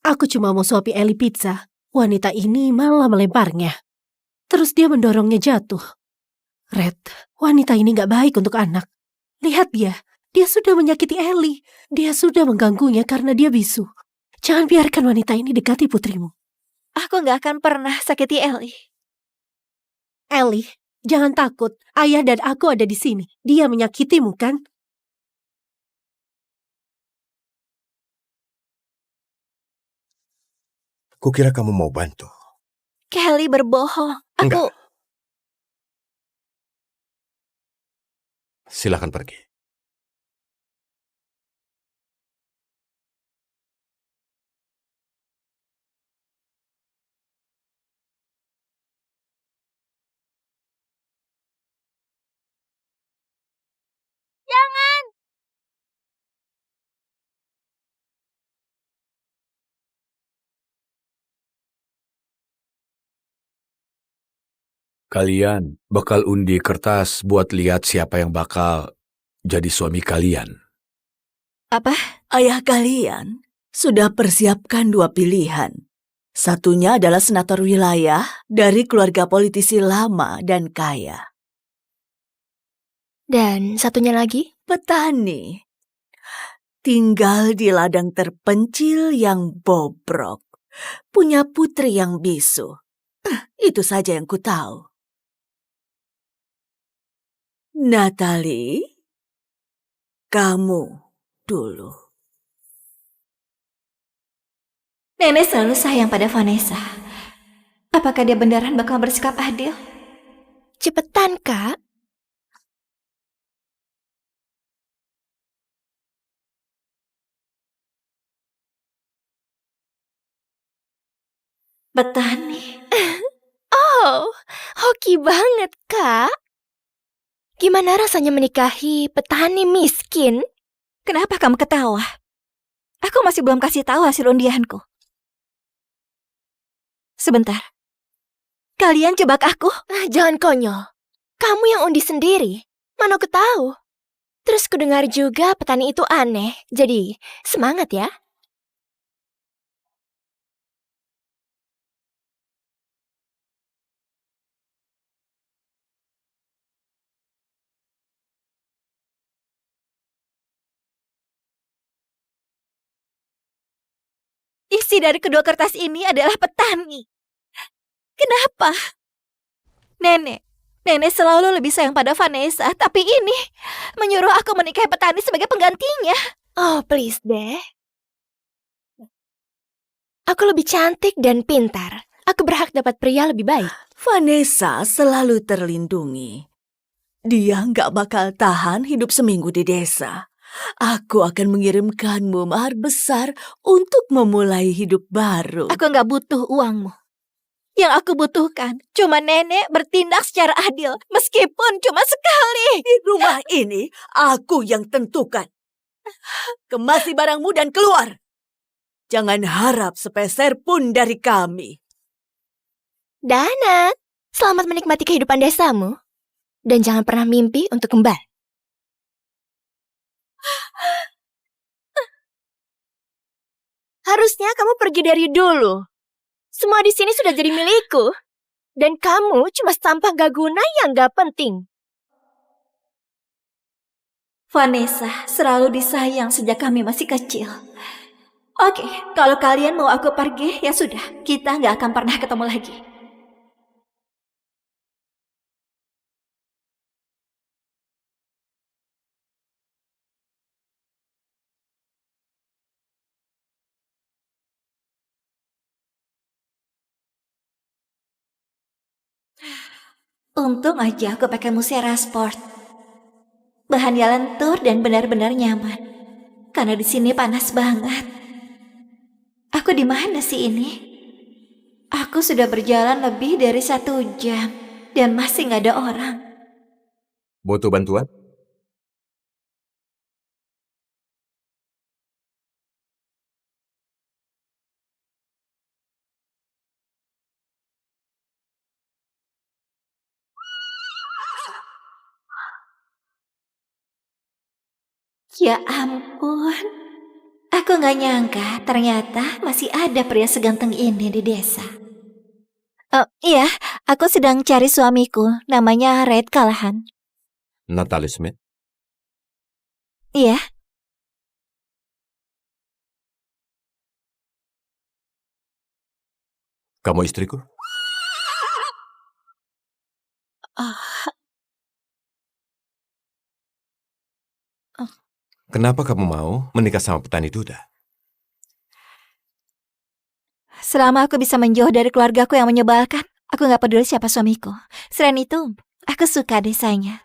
Aku cuma mau suapi Ellie pizza. Wanita ini malah melemparnya. Terus dia mendorongnya jatuh. Red, wanita ini gak baik untuk anak. Lihat dia. Dia sudah menyakiti Ellie. Dia sudah mengganggunya karena dia bisu. Jangan biarkan wanita ini dekati putrimu. Aku gak akan pernah sakiti Ellie. Ellie, jangan takut. Ayah dan aku ada di sini. Dia menyakitimu, kan? Kukira kamu mau bantu. Kelly berbohong. Enggak. Silakan pergi. Kalian bakal undi kertas buat lihat siapa yang bakal jadi suami kalian. Apa? Ayah kalian sudah persiapkan 2 pilihan. Satunya adalah senator wilayah dari keluarga politisi lama dan kaya. Dan satunya lagi? Petani. Tinggal di ladang terpencil yang bobrok. Punya putri yang bisu. Itu saja yang ku tahu. Natalie, kamu dulu. Nenek selalu sayang pada Vanessa. Apakah dia beneran bakal bersikap adil? Cepetan, Kak. Petani. Oh, hoki banget, Kak. Gimana rasanya menikahi petani miskin? Kenapa kamu ketawa? Aku masih belum kasih tahu hasil undianku. Sebentar. Kalian jebak aku? Jangan konyol. Kamu yang undi sendiri. Mana aku tahu. Terus kudengar juga petani itu aneh. Jadi, semangat ya. Isi dari kedua kertas ini adalah petani. Kenapa? Nenek selalu lebih sayang pada Vanessa, tapi ini menyuruh aku menikahi petani sebagai penggantinya. Oh, please deh. Aku lebih cantik dan pintar. Aku berhak dapat pria lebih baik. Vanessa selalu terlindungi. Dia nggak bakal tahan hidup seminggu di desa. Aku akan mengirimkanmu mahar besar untuk memulai hidup baru. Aku nggak butuh uangmu. Yang aku butuhkan cuma nenek bertindak secara adil, meskipun cuma sekali. Di rumah ini, aku yang tentukan. Kemasi barangmu dan keluar. Jangan harap sepeser pun dari kami. Dana, selamat menikmati kehidupan desamu. Dan jangan pernah mimpi untuk kembali. Harusnya kamu pergi dari dulu. Semua di sini sudah jadi milikku. Dan kamu cuma sampah gak guna yang gak penting. Vanessa selalu disayang sejak kami masih kecil. Oke, kalau kalian mau aku pergi, ya sudah. Kita nggak akan pernah ketemu lagi. Untung aja aku pakai Musera Sport. Bahannya lentur dan benar-benar nyaman. Karena di sini panas banget. Aku di mana sih ini? Aku sudah berjalan lebih dari 1 jam. dan masih nggak ada orang. Butuh bantuan? Ya ampun, aku nggak nyangka ternyata masih ada pria seganteng ini di desa. Iya, aku sedang cari suamiku, namanya Red Callahan. Natalie Smith? Iya, Kamu istriku? Kenapa kamu mau menikah sama petani duda? selama aku bisa menjauh dari keluargaku yang menyebalkan, aku nggak peduli siapa suamiku. Selain itu, aku suka desanya.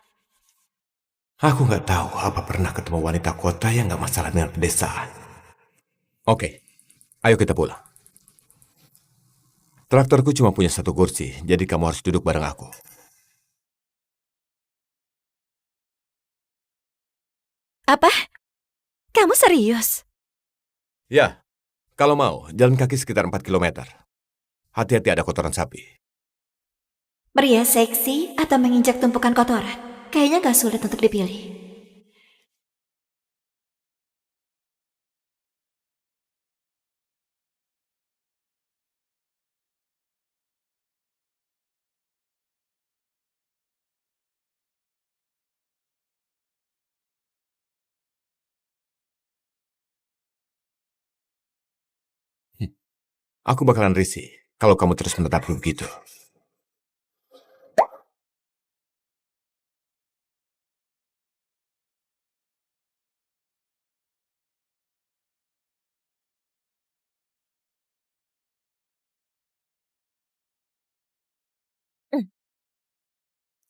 Aku nggak tahu apa pernah ketemu wanita kota yang nggak masalah dengan pedesaan. Oke, ayo kita pulang. Traktorku cuma punya satu kursi, jadi kamu harus duduk bareng aku. Apa? Kamu serius? Ya, kalau mau, jalan kaki sekitar 4 kilometer. Hati-hati ada kotoran sapi. Pria seksi atau menginjak tumpukan kotoran? Kayaknya gak sulit untuk dipilih. Aku bakalan risih kalau kamu terus menetap begitu.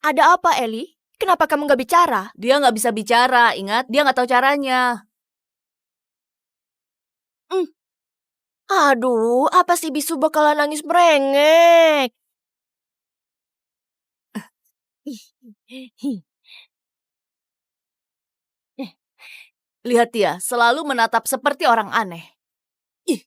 Ada apa, Eli? Kenapa kamu nggak bicara? Dia nggak bisa bicara, ingat? Dia nggak tahu caranya. Aduh, apa sih bisu bakalan nangis merengek? Lihat dia, selalu menatap seperti orang aneh. Ih.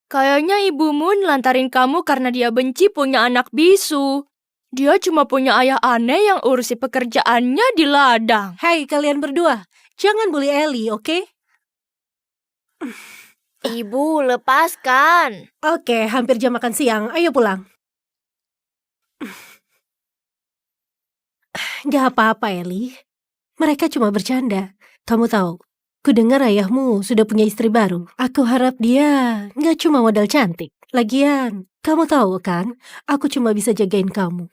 Kayaknya ibumu nelantarin kamu karena dia benci punya anak bisu. Dia cuma punya ayah aneh yang urusi pekerjaannya di ladang. Hai kalian berdua, jangan bully Ellie, oke? Ibu, lepaskan. Oke, hampir jam makan siang, ayo pulang. Gak apa-apa, Ellie. Mereka cuma bercanda. Kamu tahu, ku dengar ayahmu sudah punya istri baru. Aku harap dia gak cuma modal cantik. Lagian, kamu tahu kan, aku cuma bisa jagain kamu.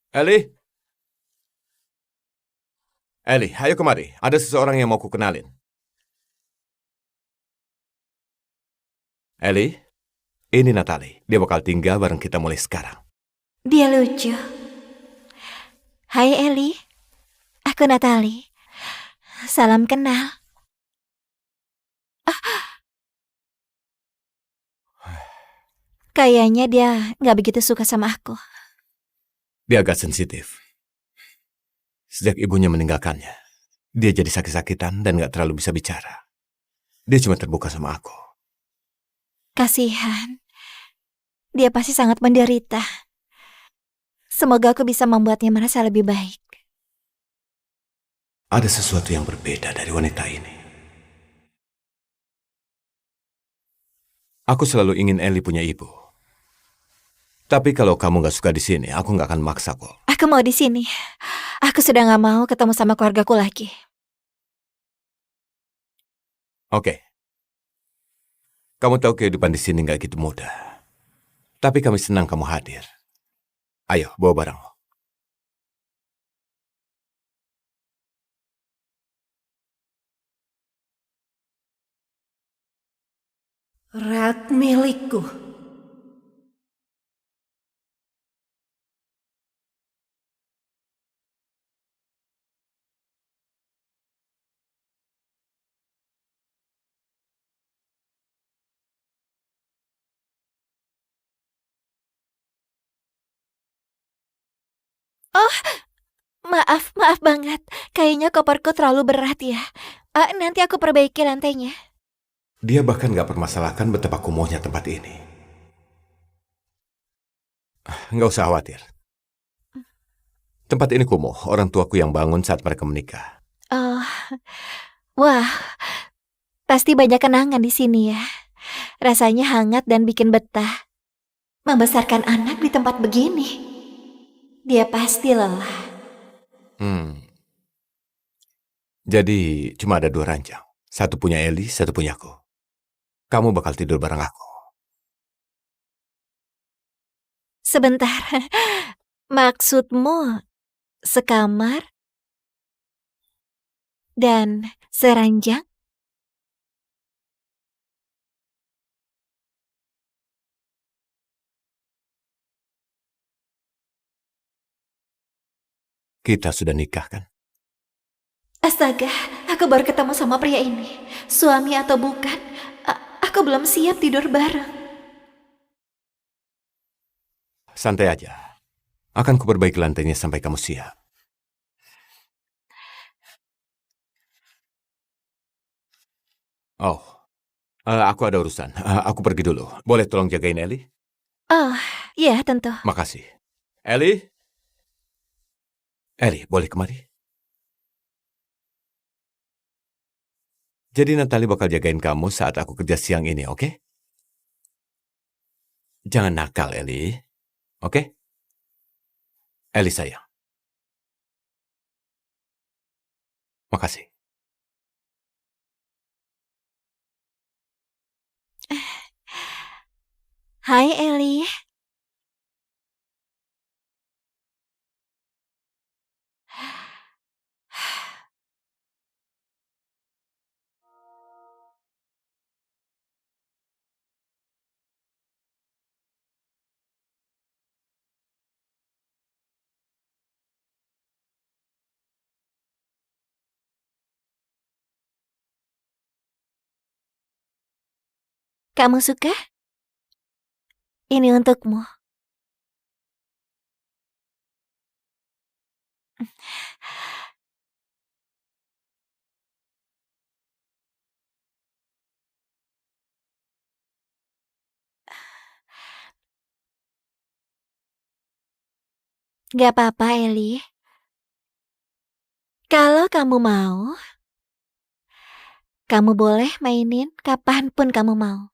Ellie? Ellie, ayo kemari. Ada seseorang yang mau ku kenalin. Ellie, ini Natalie. Dia bakal tinggal bareng kita mulai sekarang. Dia lucu. Hai Ellie, aku Natalie. Salam kenal. Kayaknya dia gak begitu suka sama aku. Dia agak sensitif. Sejak ibunya meninggalkannya, dia jadi sakit-sakitan dan gak terlalu bisa bicara. Dia cuma terbuka sama aku. Kasihan. Dia pasti sangat menderita. Semoga aku bisa membuatnya merasa lebih baik. Ada sesuatu yang berbeda dari wanita ini. Aku selalu ingin Ellie punya ibu. Tapi kalau kamu gak suka di sini, aku gak akan maksa kok. Aku mau di sini. Aku sudah gak mau ketemu sama keluargaku lagi. Oke. Kamu tahu kehidupan di sini gak gitu mudah. Tapi kami senang kamu hadir. Ayo, bawa barangmu. Red milikku. Maaf banget. Kayaknya koperku terlalu berat ya. Nanti aku perbaiki lantainya. Dia bahkan gak permasalahkan betapa kumuhnya tempat ini. Gak usah khawatir. Tempat ini kumuh, orang tuaku yang bangun saat mereka menikah. Oh, wah, pasti banyak kenangan di sini ya. Rasanya hangat dan bikin betah. Membesarkan anak di tempat begini. Dia pasti lelah. Jadi cuma ada 2 ranjang. Satu punya Ellie, satu punya aku. Kamu bakal tidur bareng aku. Sebentar, maksudmu sekamar dan seranjang? Kita sudah nikah kan? Astaga, aku baru ketemu sama pria ini. Suami atau bukan, aku belum siap tidur bareng. Santai aja. Akan kuperbaiki lantainya sampai kamu siap. Oh, aku ada urusan. Aku pergi dulu. Boleh tolong jagain Ellie? Oh, ya tentu. Makasih. Ellie? Ellie, boleh kemari? Jadi Natalie bakal jagain kamu saat aku kerja siang ini, oke? Jangan nakal, Ellie. Oke? Ellie sayang. Makasih. Hai Ellie. Kamu suka? Ini untukmu. Gak apa-apa, Ellie. Kalau kamu mau, kamu boleh mainin kapanpun kamu mau.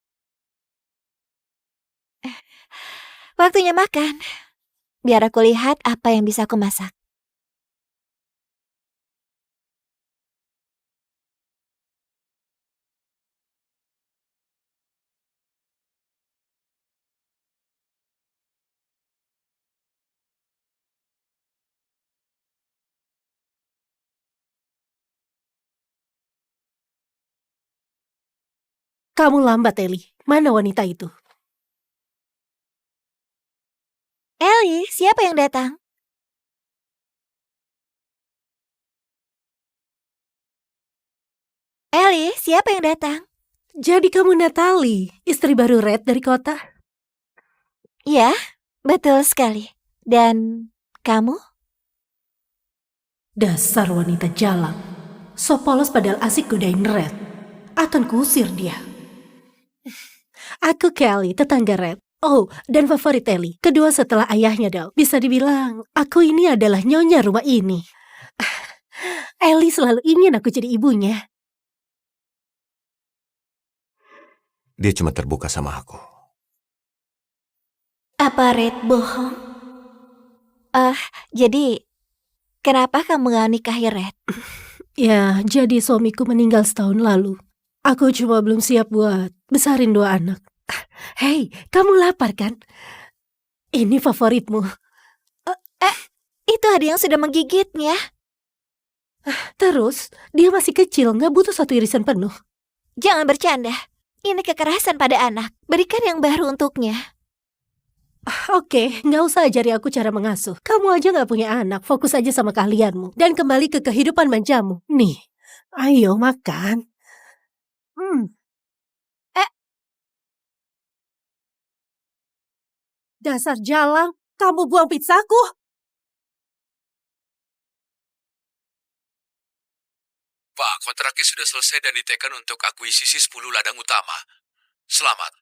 Waktunya makan. Biar aku lihat apa yang bisa aku masak. Kamu lambat, Ellie. Mana wanita itu? Ellie, siapa yang datang? Ellie, siapa yang datang? Jadi kamu Natalie, istri baru Red dari kota? Ya, betul sekali. Dan kamu? Dasar wanita jalan. So polos padahal asik godain Red. Akan kuusir dia. Aku Kelly, tetangga Red. Oh, dan favorit Ellie. Kedua setelah ayahnya, Dal. Bisa dibilang, aku ini adalah nyonya rumah ini. Ellie selalu ingin aku jadi ibunya. Dia cuma terbuka sama aku. Apa Red bohong? Jadi kenapa kamu gak nikahi Red? Ya, jadi suamiku meninggal setahun lalu. Aku cuma belum siap buat besarin 2 anak. Hei, kamu lapar kan? Ini favoritmu. Itu ada yang sudah menggigitnya. Terus, dia masih kecil, nggak butuh 1 irisan penuh. Jangan bercanda. Ini kekerasan pada anak. Berikan yang baru untuknya. Oke, nggak usah ajari aku cara mengasuh. Kamu aja nggak punya anak, fokus aja sama keahlianmu. Dan kembali ke kehidupan manjamu. Nih, ayo makan. Dasar jalang, kamu buang pizzaku. Pak, kontraknya sudah selesai dan ditekan untuk akuisisi 10 ladang utama. Selamat,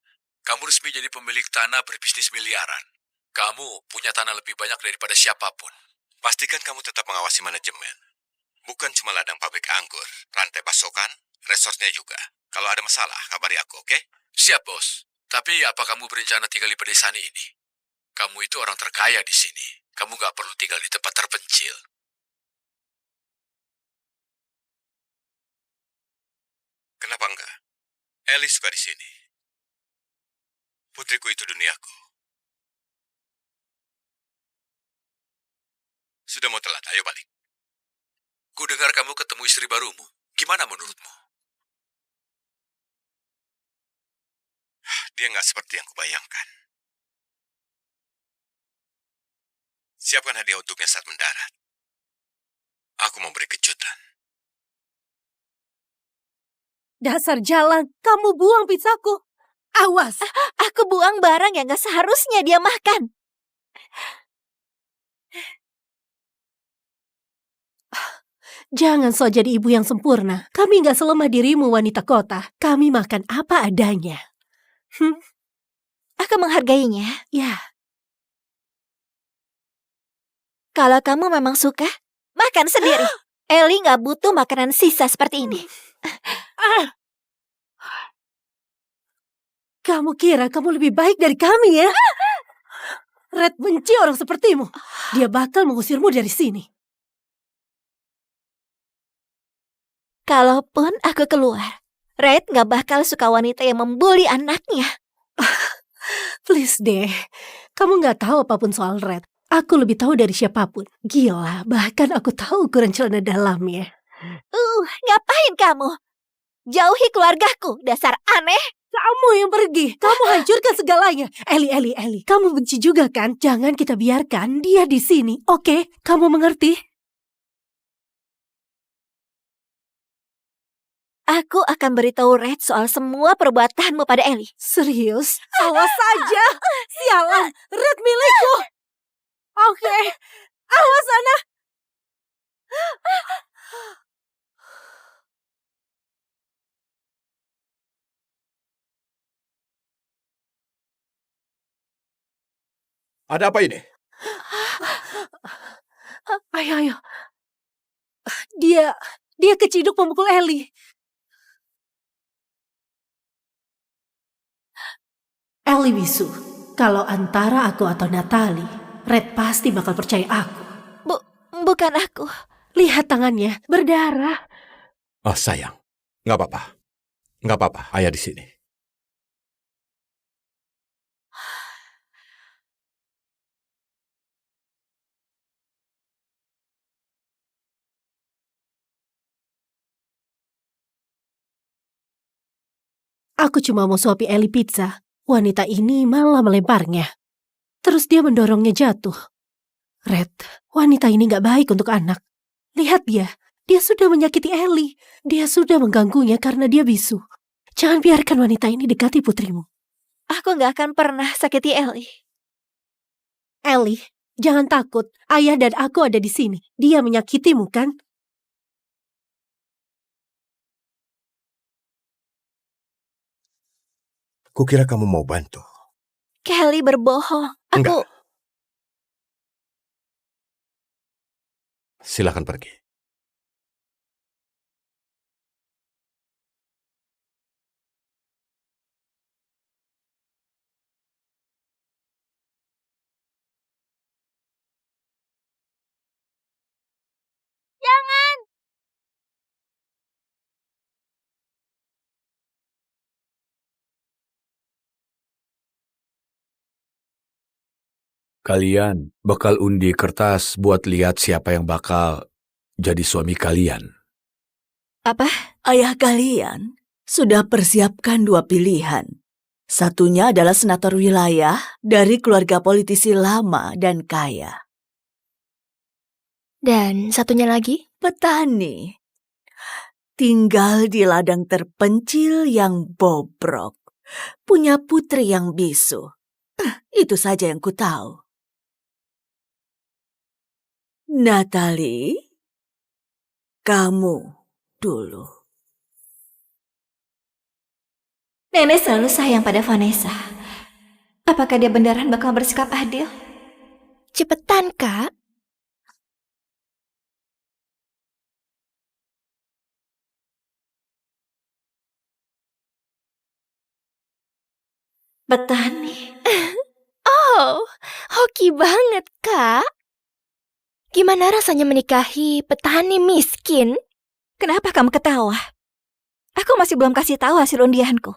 kamu resmi jadi pemilik tanah berbisnis miliaran. Kamu punya tanah lebih banyak daripada siapapun. Pastikan kamu tetap mengawasi manajemen. Bukan cuma ladang pabrik anggur, rantai pasokan, resortnya juga. Kalau ada masalah, kabari aku, oke? Siap, bos. Tapi apa kamu berencana tinggal di pedesaan ini? Kamu itu orang terkaya di sini. Kamu gak perlu tinggal di tempat terpencil. Kenapa enggak? Ellie suka di sini. Putriku itu duniaku. Sudah mau telat, ayo balik. Ku dengar kamu ketemu istri barumu. Gimana menurutmu? Dia nggak seperti yang kubayangkan. Siapkan hadiah untuknya saat mendarat. Aku mau beri kejutan. Dasar jalang, kamu buang pizzaku. Awas. Aku buang barang yang gak seharusnya dia makan. Jangan so jadi ibu yang sempurna. Kami nggak selemah dirimu wanita kota. Kami makan apa adanya. Aku menghargainya. Ya, Kalau kamu memang suka, makan sendiri. Ellie gak butuh makanan sisa seperti ini. kamu kira kamu lebih baik dari kami ya? Red benci orang sepertimu. Dia bakal mengusirmu dari sini. Kalaupun aku keluar, Red gak bakal suka wanita yang membuli anaknya. Please deh, kamu nggak tahu apapun soal Red. Aku lebih tahu dari siapapun. Gila, bahkan aku tahu ukuran celana dalamnya. Ngapain kamu? Jauhi keluargaku, dasar aneh. Kamu yang pergi, kamu hancurkan segalanya. Ellie, kamu benci juga kan? Jangan kita biarkan dia di sini, oke? Kamu mengerti? Aku akan beritahu Red soal semua perbuatanmu pada Ellie. Serius? Awas saja. Sialan, Red milikku. Oke, awas sana. Ada apa ini? Ayo. Dia keciduk pemukul Ellie. Ellie bisu. Kalau antara aku atau Natalie, Red pasti bakal percaya aku. Bukan aku. Lihat tangannya, berdarah. Oh sayang, nggak apa-apa. Nggak apa-apa, ayah di sini. Aku cuma mau suapi Ellie pizza. Wanita ini malah melemparnya. Terus dia mendorongnya jatuh. Red, wanita ini gak baik untuk anak. Lihat dia sudah menyakiti Ellie. Dia sudah mengganggunya karena dia bisu. Jangan biarkan wanita ini dekati putrimu. Aku gak akan pernah sakiti Ellie. Ellie, jangan takut. Ayah dan aku ada di sini. Dia menyakitimu kan? Kukira kamu mau bantu. sekali berbohong. Enggak. Silakan pergi. Kalian bakal undi kertas buat lihat siapa yang bakal jadi suami kalian. Apa? Ayah kalian sudah persiapkan 2 pilihan. Satunya adalah senator wilayah dari keluarga politisi lama dan kaya. Dan satunya lagi? Petani. Tinggal di ladang terpencil yang bobrok. Punya putri yang bisu. Itu saja yang ku tahu. Natalie, kamu dulu. Nenek selalu sayang pada Vanessa. Apakah dia beneran bakal bersikap adil? Cepetan, Kak. Petani. Oh, hoki banget, Kak. Gimana rasanya menikahi petani miskin? Kenapa kamu ketawa? Aku masih belum kasih tahu hasil undianku.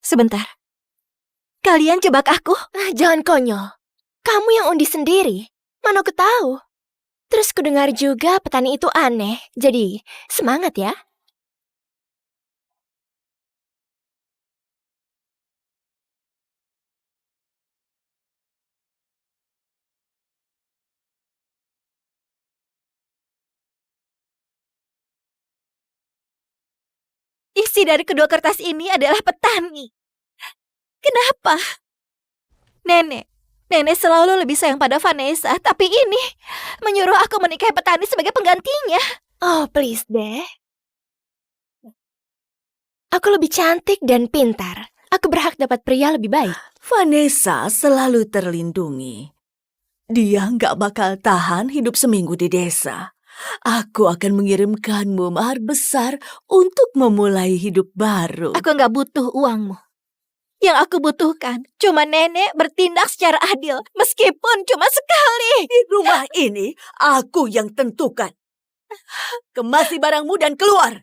Sebentar. Kalian jebak aku? Jangan konyol. Kamu yang undi sendiri. Mana aku tahu. Terus kudengar juga petani itu aneh. Jadi, semangat ya. Isi dari kedua kertas ini adalah petani. Kenapa? Nenek selalu lebih sayang pada Vanessa, tapi ini menyuruh aku menikahi petani sebagai penggantinya. Oh, please deh. Aku lebih cantik dan pintar. Aku berhak dapat pria lebih baik. Vanessa selalu terlindungi. Dia nggak bakal tahan hidup seminggu di desa. Aku akan mengirimkanmu mahar besar untuk memulai hidup baru. Aku nggak butuh uangmu. Yang aku butuhkan cuma nenek bertindak secara adil, meskipun cuma sekali. Di rumah ini, aku yang tentukan. Kemasi barangmu dan keluar.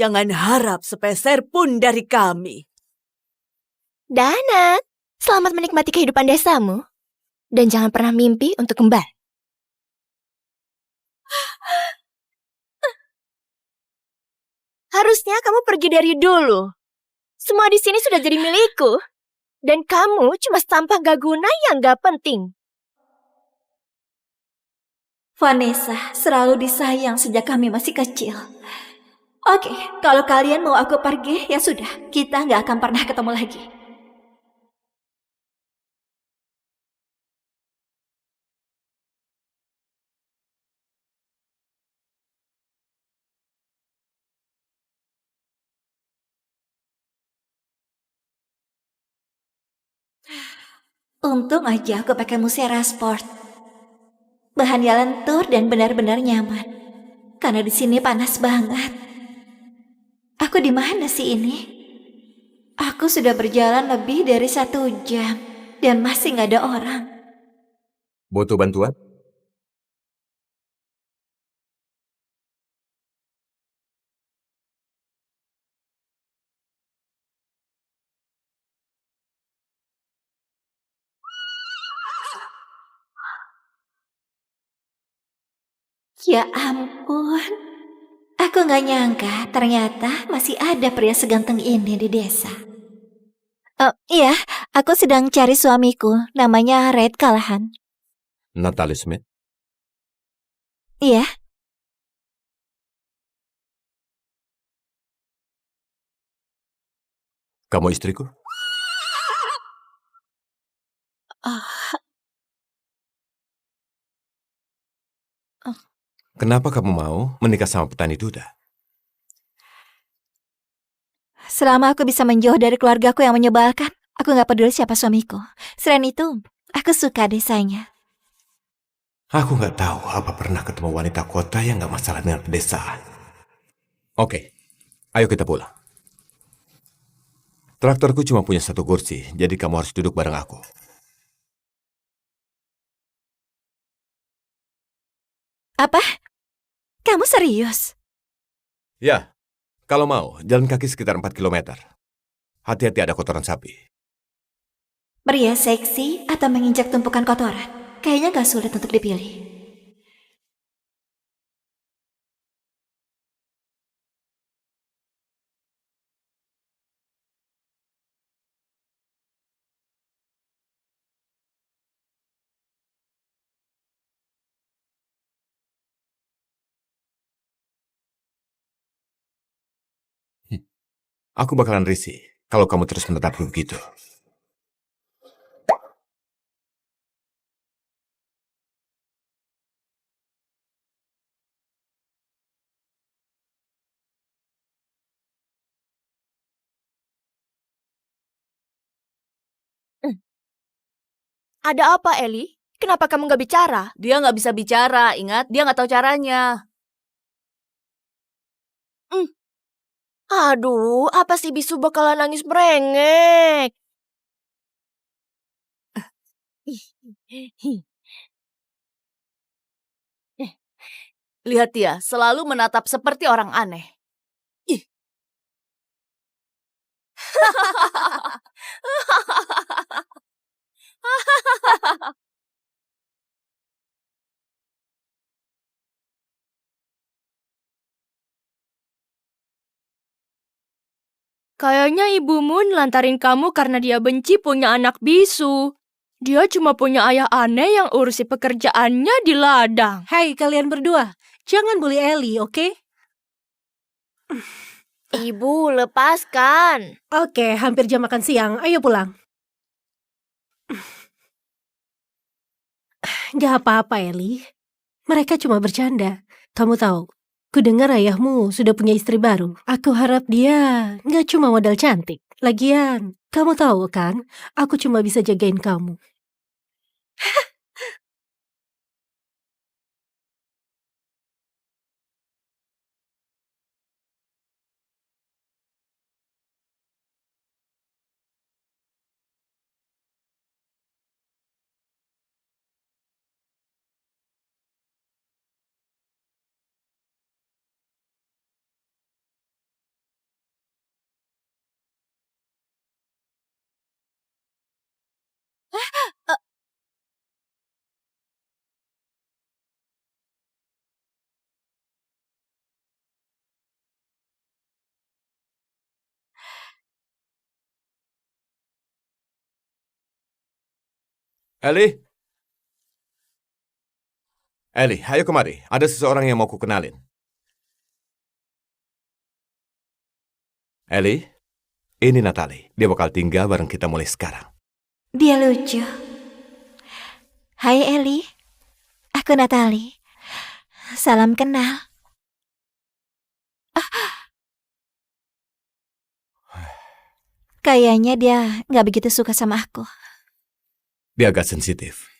Jangan harap sepeser pun dari kami. Dana, selamat menikmati kehidupan desamu. Dan jangan pernah mimpi untuk kembali. Harusnya kamu pergi dari dulu. Semua di sini sudah jadi milikku. Dan kamu cuma sampah gak guna yang gak penting. Vanessa selalu disayang sejak kami masih kecil. Oke, kalau kalian mau aku pergi, ya sudah. Kita nggak akan pernah ketemu lagi. Untung aja aku pakai Musera Sport. Bahannya lentur dan benar-benar nyaman. Karena di sini panas banget. Aku di mana sih ini? Aku sudah berjalan lebih dari 1 jam dan masih nggak ada orang. Butuh bantuan? Ya ampun. Aku nggak nyangka ternyata masih ada pria seganteng ini di desa. Iya, aku sedang cari suamiku. Namanya Red Callahan. Natalie Smith. Iya. Kamu istriku? Kenapa kamu mau menikah sama petani duda? Selama aku bisa menjauh dari keluargaku yang menyebalkan, Aku nggak peduli siapa suamiku. Selain itu, aku suka desanya. Aku nggak tahu apa pernah ketemu wanita kota yang nggak masalah dengan pedesaan. Oke, ayo kita pulang. Traktorku cuma punya satu kursi, jadi kamu harus duduk bareng aku. Apa? Kamu serius? Ya, kalau mau, jalan kaki sekitar 4 kilometer. Hati-hati ada kotoran sapi. Pria seksi atau menginjak tumpukan kotoran? Kayaknya gak sulit untuk dipilih. Aku bakalan risih kalau kamu terus menetap begitu. Ada apa, Eli? Kenapa kamu nggak bicara? Dia nggak bisa bicara, ingat? Dia nggak tahu caranya. Aduh, apa sih bisu bakalan nangis merengek? Lihat dia, selalu menatap seperti orang aneh. Ih. Kayaknya ibumu nelantarin kamu karena dia benci punya anak bisu. Dia cuma punya ayah aneh yang urusi pekerjaannya di ladang. Hai kalian berdua, jangan bully Ellie, oke? Ibu, lepaskan. Oke, hampir jam makan siang, ayo pulang. Gak apa-apa, Ellie. Mereka cuma bercanda. Kamu tahu, ku dengar ayahmu sudah punya istri baru. Aku harap dia gak cuma modal cantik. Lagian, kamu tahu kan, aku cuma bisa jagain kamu. Ellie? Ellie, ayo kemari. Ada seseorang yang mau ku kenalin. Ellie, ini Natalie. Dia bakal tinggal bareng kita mulai sekarang. Dia lucu. Hai Eli, aku Natalie. Salam kenal. Kayaknya dia gak begitu suka sama aku. Dia agak sensitif.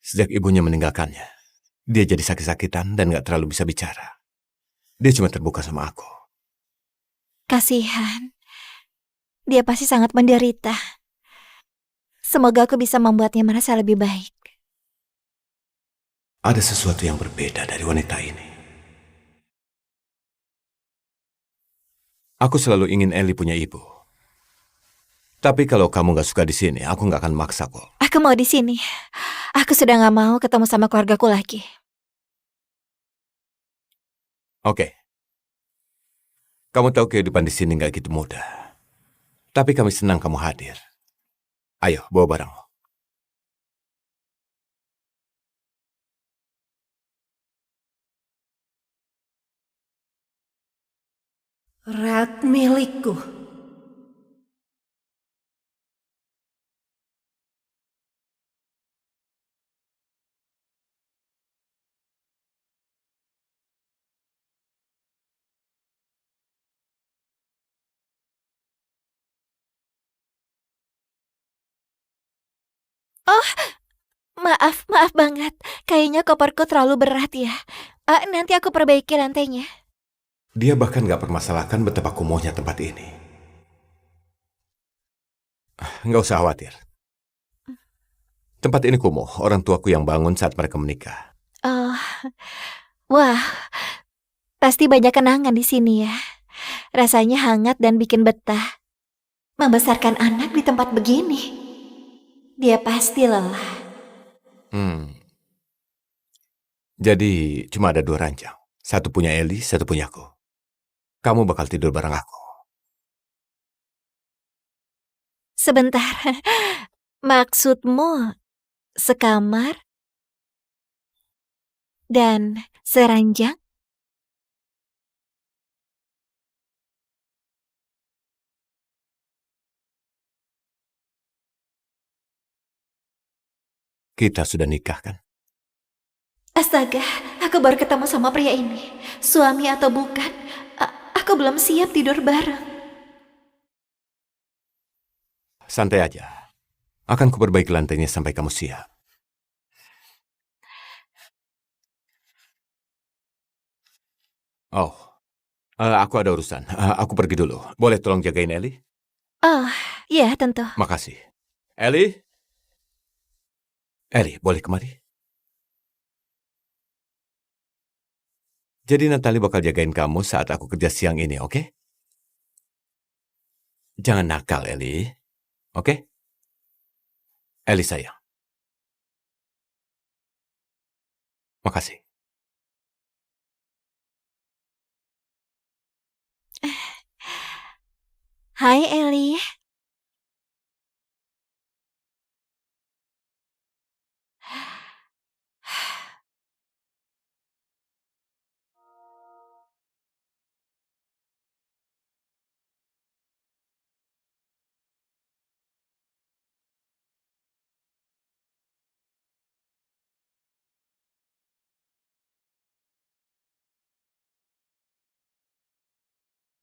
Sejak ibunya meninggalkannya, dia jadi sakit-sakitan dan gak terlalu bisa bicara. Dia cuma terbuka sama aku. Kasihan. Dia pasti sangat menderita. Semoga aku bisa membuatnya merasa lebih baik. Ada sesuatu yang berbeda dari wanita ini. Aku selalu ingin Ellie punya ibu. Tapi kalau kamu gak suka di sini, aku gak akan maksa kok. Aku mau di sini. Aku sudah gak mau ketemu sama keluargaku lagi. Oke. Kamu tahu kehidupan di sini gak gitu mudah. Tapi kami senang kamu hadir. Ayo, bawa barang. Rat milikku. Maaf banget. Kayaknya koperku terlalu berat ya. Nanti aku perbaiki lantainya. Dia bahkan gak permasalahkan betapa kumuhnya tempat ini. Nggak usah khawatir. Tempat ini kumuh, orang tuaku yang bangun saat mereka menikah. Oh, wah, pasti banyak kenangan di sini ya. Rasanya hangat dan bikin betah. Membesarkan anak di tempat begini. Dia pasti lelah. Jadi cuma ada 2 ranjang. Satu punya Eli, satu punyaku. Kamu bakal tidur bareng aku. Sebentar, maksudmu sekamar dan seranjang? Kita sudah nikah kan? Astaga, aku baru ketemu sama pria ini. Suami atau bukan, aku belum siap tidur bareng. Santai aja. Akan kuperbaiki lantainya sampai kamu siap. Oh, aku ada urusan. Aku pergi dulu. Boleh tolong jagain Eli? Oh, ya tentu. Makasih. Eli? Eli, boleh kemari? Jadi Natalie bakal jagain kamu saat aku kerja siang ini, oke? Jangan nakal, Eli. Oke? Eli sayang. Makasih. Hai Eli.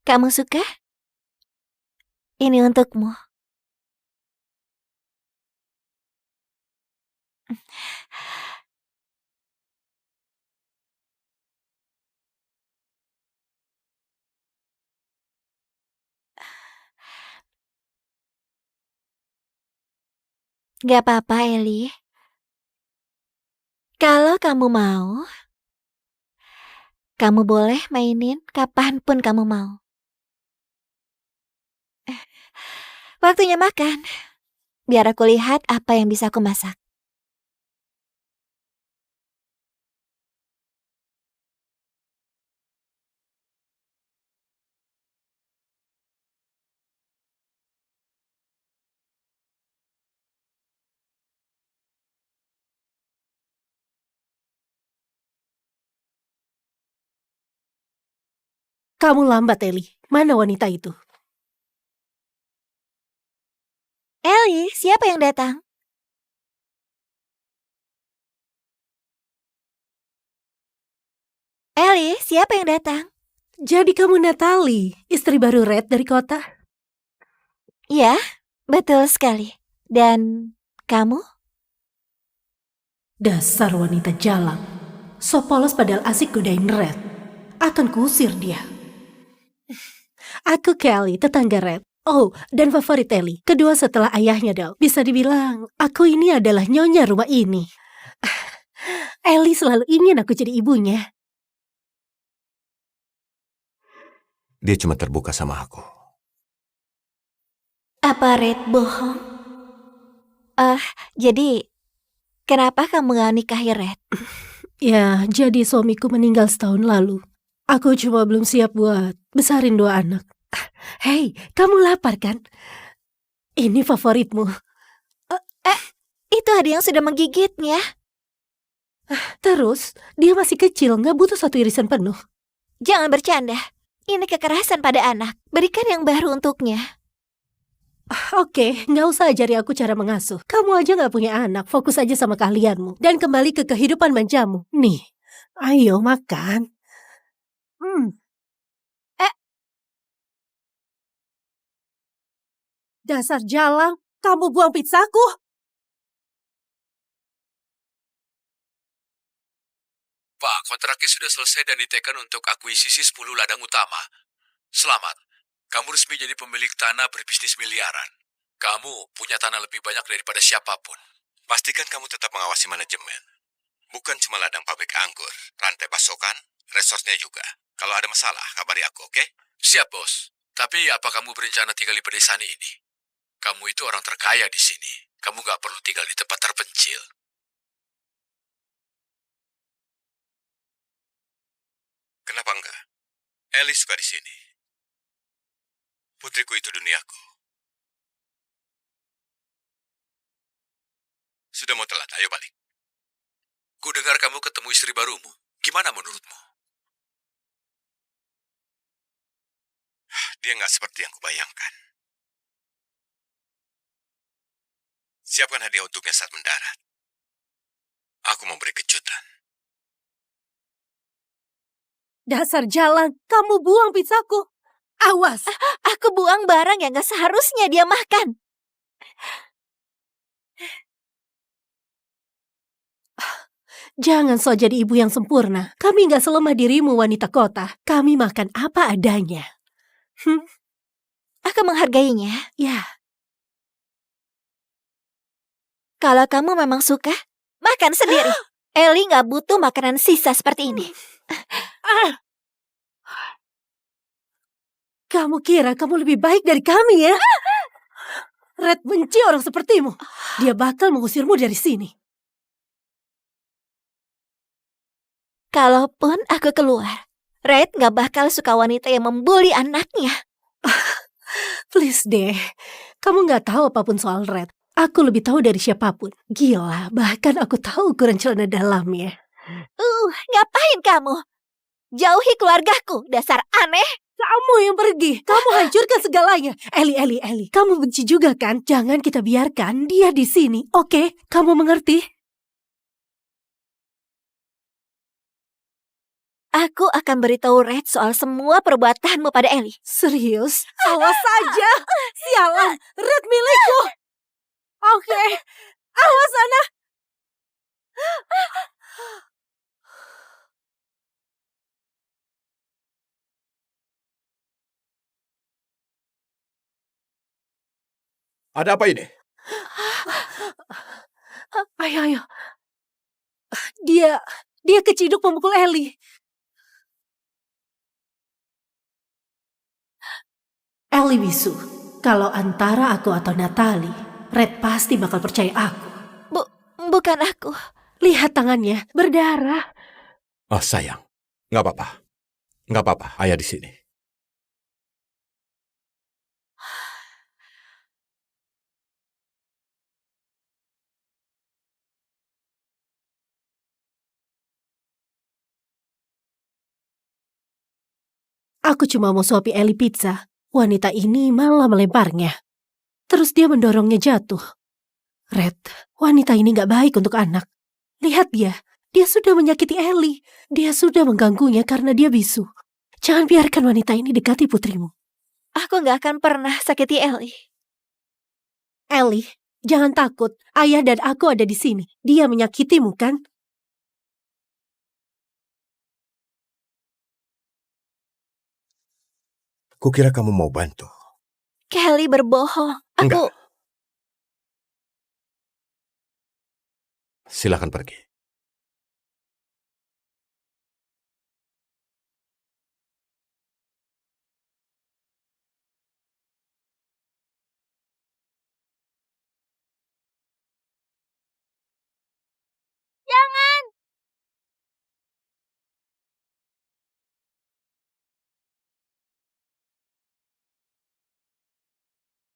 Kamu suka? Ini untukmu. Gak apa-apa, Eli. Kalau kamu mau, kamu boleh mainin kapanpun kamu mau. Waktunya makan. Biar aku lihat apa yang bisa aku masak. Kamu lambat, Eli. Mana wanita itu? Eli, siapa yang datang? Eli, siapa yang datang? Jadi kamu Natalie, istri baru Red dari kota? Ya, betul sekali. Dan kamu? Dasar wanita jalan. So polos padahal asik godain Red. Akan kuusir dia. Aku Kelly, tetangga Red. Oh, dan favorit Ellie. Kedua setelah ayahnya, Del. Bisa dibilang, aku ini adalah nyonya rumah ini. Ellie selalu ingin aku jadi ibunya. Dia cuma terbuka sama aku. Apa Red bohong? Jadi kenapa kamu gak nikahi Red? Ya, jadi suamiku meninggal setahun lalu. Aku cuma belum siap buat besarin 2 anak. Hei, kamu lapar kan? Ini favoritmu. Itu ada yang sudah menggigitnya. Terus, dia masih kecil, nggak butuh 1 irisan penuh. Jangan bercanda. Ini kekerasan pada anak. Berikan yang baru untuknya. Oke, nggak usah ajari aku cara mengasuh. Kamu aja nggak punya anak, fokus aja sama keahlianmu. Dan kembali ke kehidupan manjamu. Nih, ayo makan. Dasar jalang, kamu buang pizzaku. Pak, kontraknya sudah selesai dan ditekan untuk akuisisi 10 ladang utama. Selamat, kamu resmi jadi pemilik tanah berbisnis miliaran. Kamu punya tanah lebih banyak daripada siapapun. Pastikan kamu tetap mengawasi manajemen. Bukan cuma ladang pabrik anggur, rantai pasokan, resource-nya juga. Kalau ada masalah, kabari aku, oke? Siap, Bos. Tapi apa kamu berencana tinggal di pedesaan ini? Kamu itu orang terkaya di sini. Kamu gak perlu tinggal di tempat terpencil. Kenapa enggak? Ellie suka di sini. Putriku itu duniaku. Sudah mau telat, ayo balik. Ku dengar kamu ketemu istri barumu. Gimana menurutmu? Dia nggak seperti yang kubayangkan. Siapkan hadiah untuknya saat mendarat. Aku mau beri kejutan. Dasar jalan, kamu buang pizzaku. Awas. Aku buang barang yang gak seharusnya dia makan. Jangan so jadi ibu yang sempurna. Kami gak selemah dirimu wanita kota. Kami makan apa adanya. Aku menghargainya. Ya, Kalau kamu memang suka, makan sendiri. Ellie gak butuh makanan sisa seperti ini. kamu kira kamu lebih baik dari kami ya? Red benci orang sepertimu. Dia bakal mengusirmu dari sini. Kalaupun aku keluar, Red gak bakal suka wanita yang membuli anaknya. Please deh, kamu gak tahu apapun soal Red. Aku lebih tahu dari siapapun. Gila, bahkan aku tahu ukuran celana dalamnya. Ngapain kamu? Jauhi keluargaku, dasar aneh. Kamu yang pergi, kamu hancurkan segalanya. Ellie, kamu benci juga kan? Jangan kita biarkan dia di sini, oke? Kamu mengerti? Aku akan beritahu Red soal semua perbuatanmu pada Ellie. Serius? Awas saja. Sialan, Red milikku. Oke, awas sana. Ada apa ini? Ayo. Dia keciduk memukul Ellie. Ellie bisu. Kalau antara aku atau Natalie, Red pasti bakal percaya aku. Bukan aku. Lihat tangannya, berdarah. Oh sayang, nggak apa-apa. Nggak apa-apa, ayah di sini. Aku cuma mau suapi Ellie pizza. Wanita ini malah melemparnya. Terus dia mendorongnya jatuh. Red, wanita ini gak baik untuk anak. Lihat dia. Dia sudah menyakiti Ellie. Dia sudah mengganggunya karena dia bisu. Jangan biarkan wanita ini dekati putrimu. Aku gak akan pernah sakiti Ellie. Ellie, jangan takut. Ayah dan aku ada di sini. Dia menyakitimu kan? Kukira kamu mau bantu. Kelly berbohong. Enggak. Silakan pergi.